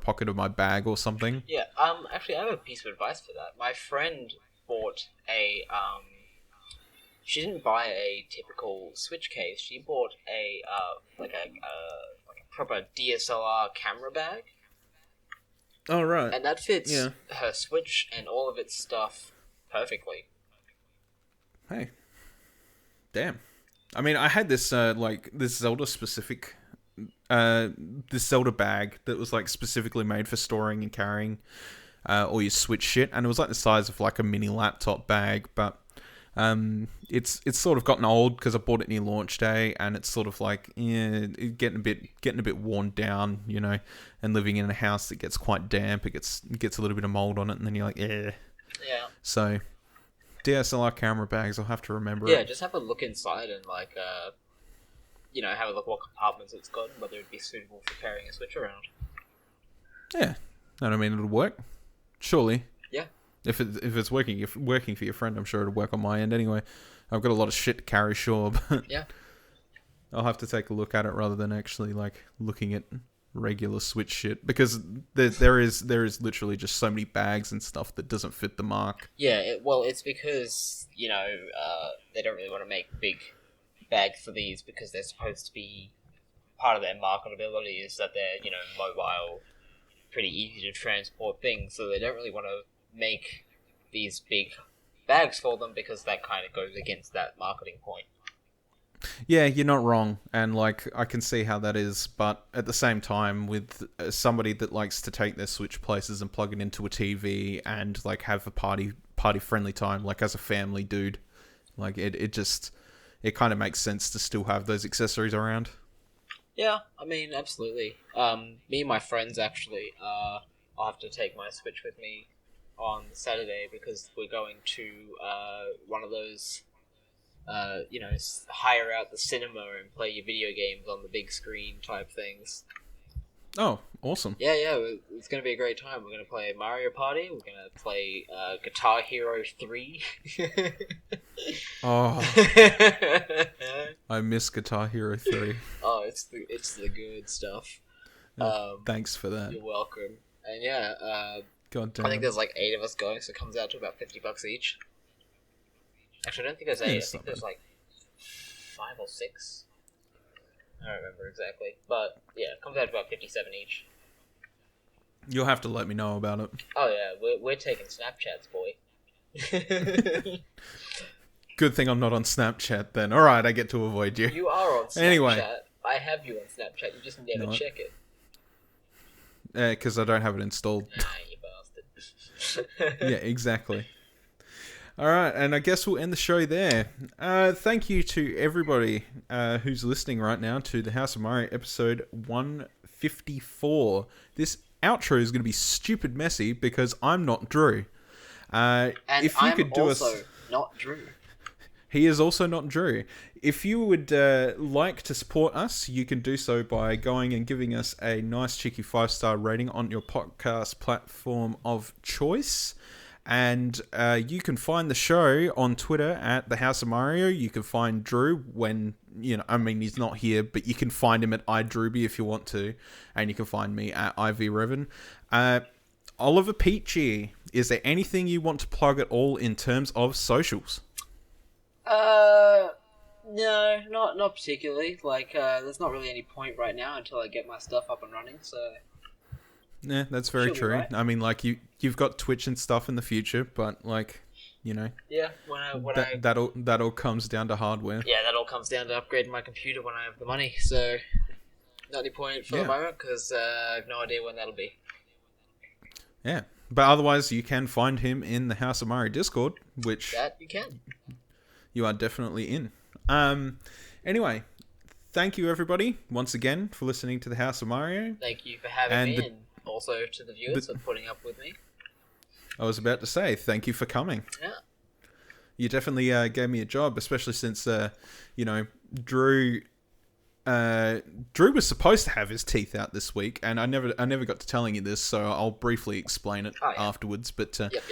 pocket of my bag or something.
Yeah. Actually, I have a piece of advice for that. My friend bought a She didn't buy a typical Switch case. She bought a proper DSLR camera bag.
Oh, right.
And that fits her Switch and all of its stuff perfectly.
Hey. Damn. I mean, I had this, this Zelda specific, this Zelda bag that was, like, specifically made for storing and carrying all your Switch shit, and it was, like, the size of, like, a mini laptop bag, but it's sort of gotten old because I bought it near launch day, and it's sort of like getting a bit worn down, and living in a house that gets quite damp, it gets a little bit of mold on it, and then you're like, yeah. So DSLR camera bags, I'll have to remember.
Yeah, just have a look inside and like have a look what compartments it's got and whether it'd be suitable for carrying a Switch around.
Yeah, and I mean, it'll work, surely.
Yeah.
If it's working for your friend, I'm sure it'll work on my end anyway. I've got a lot of shit to carry, sure, but
yeah,
I'll have to take a look at it rather than actually like looking at regular Switch shit, because there is literally just so many bags and stuff that doesn't fit the mark.
Yeah, it's because they don't really want to make big bags for these because they're supposed to be part of their marketability is that they're mobile, pretty easy to transport things, so they don't really want to make these big bags for them because that kind of goes against that marketing point.
Yeah, you're not wrong, and like I can see how that is, but at the same time, with somebody that likes to take their Switch places and plug it into a TV and like have a party friendly time, like as a family dude, like it kind of makes sense to still have those accessories around.
Yeah, I mean, absolutely. Me and my friends actually, I'll have to take my Switch with me on Saturday because we're going to one of those, hire out the cinema and play your video games on the big screen type things.
Oh, awesome.
Yeah, it's going to be a great time. We're going to play Mario Party, we're going to play Guitar Hero 3.
Oh, I miss Guitar Hero 3.
Oh, it's the good stuff.
Thanks for that.
You're welcome. And yeah,
God damn.
I think there's like 8 of us going, so it comes out to about $50 each. Actually, I don't think there's 8. I think there's like 5 or 6. I don't remember exactly, but yeah, it comes out to about 57 each.
You'll have to let me know about it.
Oh yeah, we're taking Snapchats, boy.
Good thing I'm not on Snapchat then. All right, I get to avoid you.
You are on Snapchat.
Anyway.
I have you on Snapchat. You just never check it.
Because I don't have it installed.
Nah, you bastard.
Yeah, exactly. All right, and I guess we'll end the show there. Thank you to everybody who's listening right now to the House of Mario episode 154. This outro is going to be stupid messy because I'm not Drew.
And
if you
I'm
could do
also not Drew.
He is also not Drew. If you would like to support us, you can do so by going and giving us a nice cheeky 5-star rating on your podcast platform of choice. And you can find the show on Twitter at the House of Mario. You can find Drew when, he's not here, but you can find him at iDrewby if you want to. And you can find me at IVRevan. Oliver Peachy, is there anything you want to plug at all in terms of socials?
No, not particularly. There's not really any point right now until I get my stuff up and running, so...
Yeah, that's very true.
Right.
I mean, you've got Twitch and stuff in the future, but
Yeah,
that all comes down to hardware.
Yeah, that all comes down to upgrading my computer when I have the money. So, not any point for the moment because I have no idea when that'll be.
Yeah, but otherwise you can find him in the House of Mario Discord, which
that you can.
You are definitely in. Anyway. Thank you, everybody, once again, for listening to the House of Mario.
Thank you for having me, and also to the viewers for putting up with me.
I was about to say, thank you for coming.
Yeah.
You definitely gave me a job, especially since, Drew was supposed to have his teeth out this week, and I never got to telling you this, so I'll briefly explain it afterwards. But
Yep.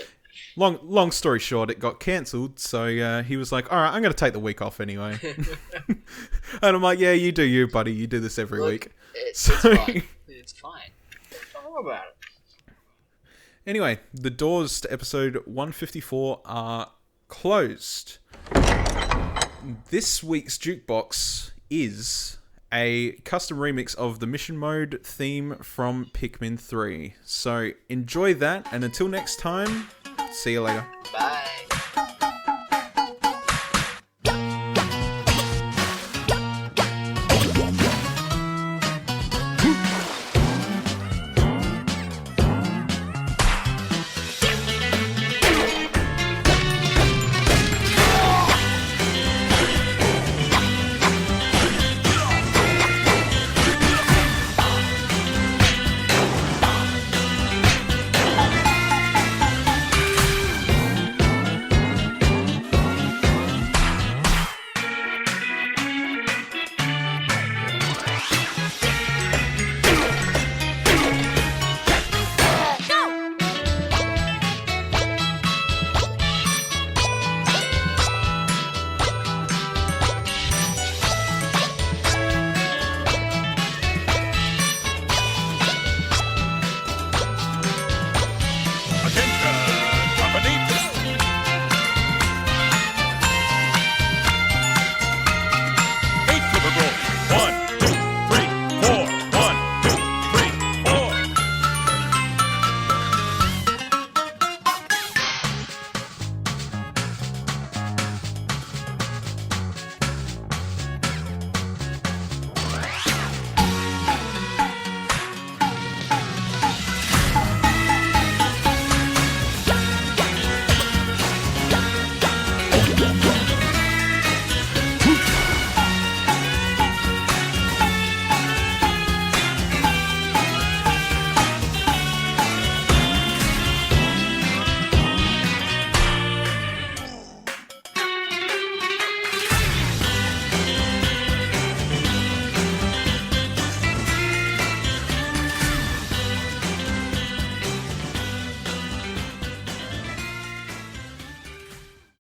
long story short, it got cancelled, so he was like, all right, I'm going to take the week off anyway. And I'm like, yeah, you do you, buddy. You do this every week.
It's fine. It's fine. Don't worry about it.
Anyway, the doors to episode 154 are closed. This week's jukebox is a custom remix of the mission mode theme from Pikmin 3. So enjoy that, and until next time, see you later.
Bye.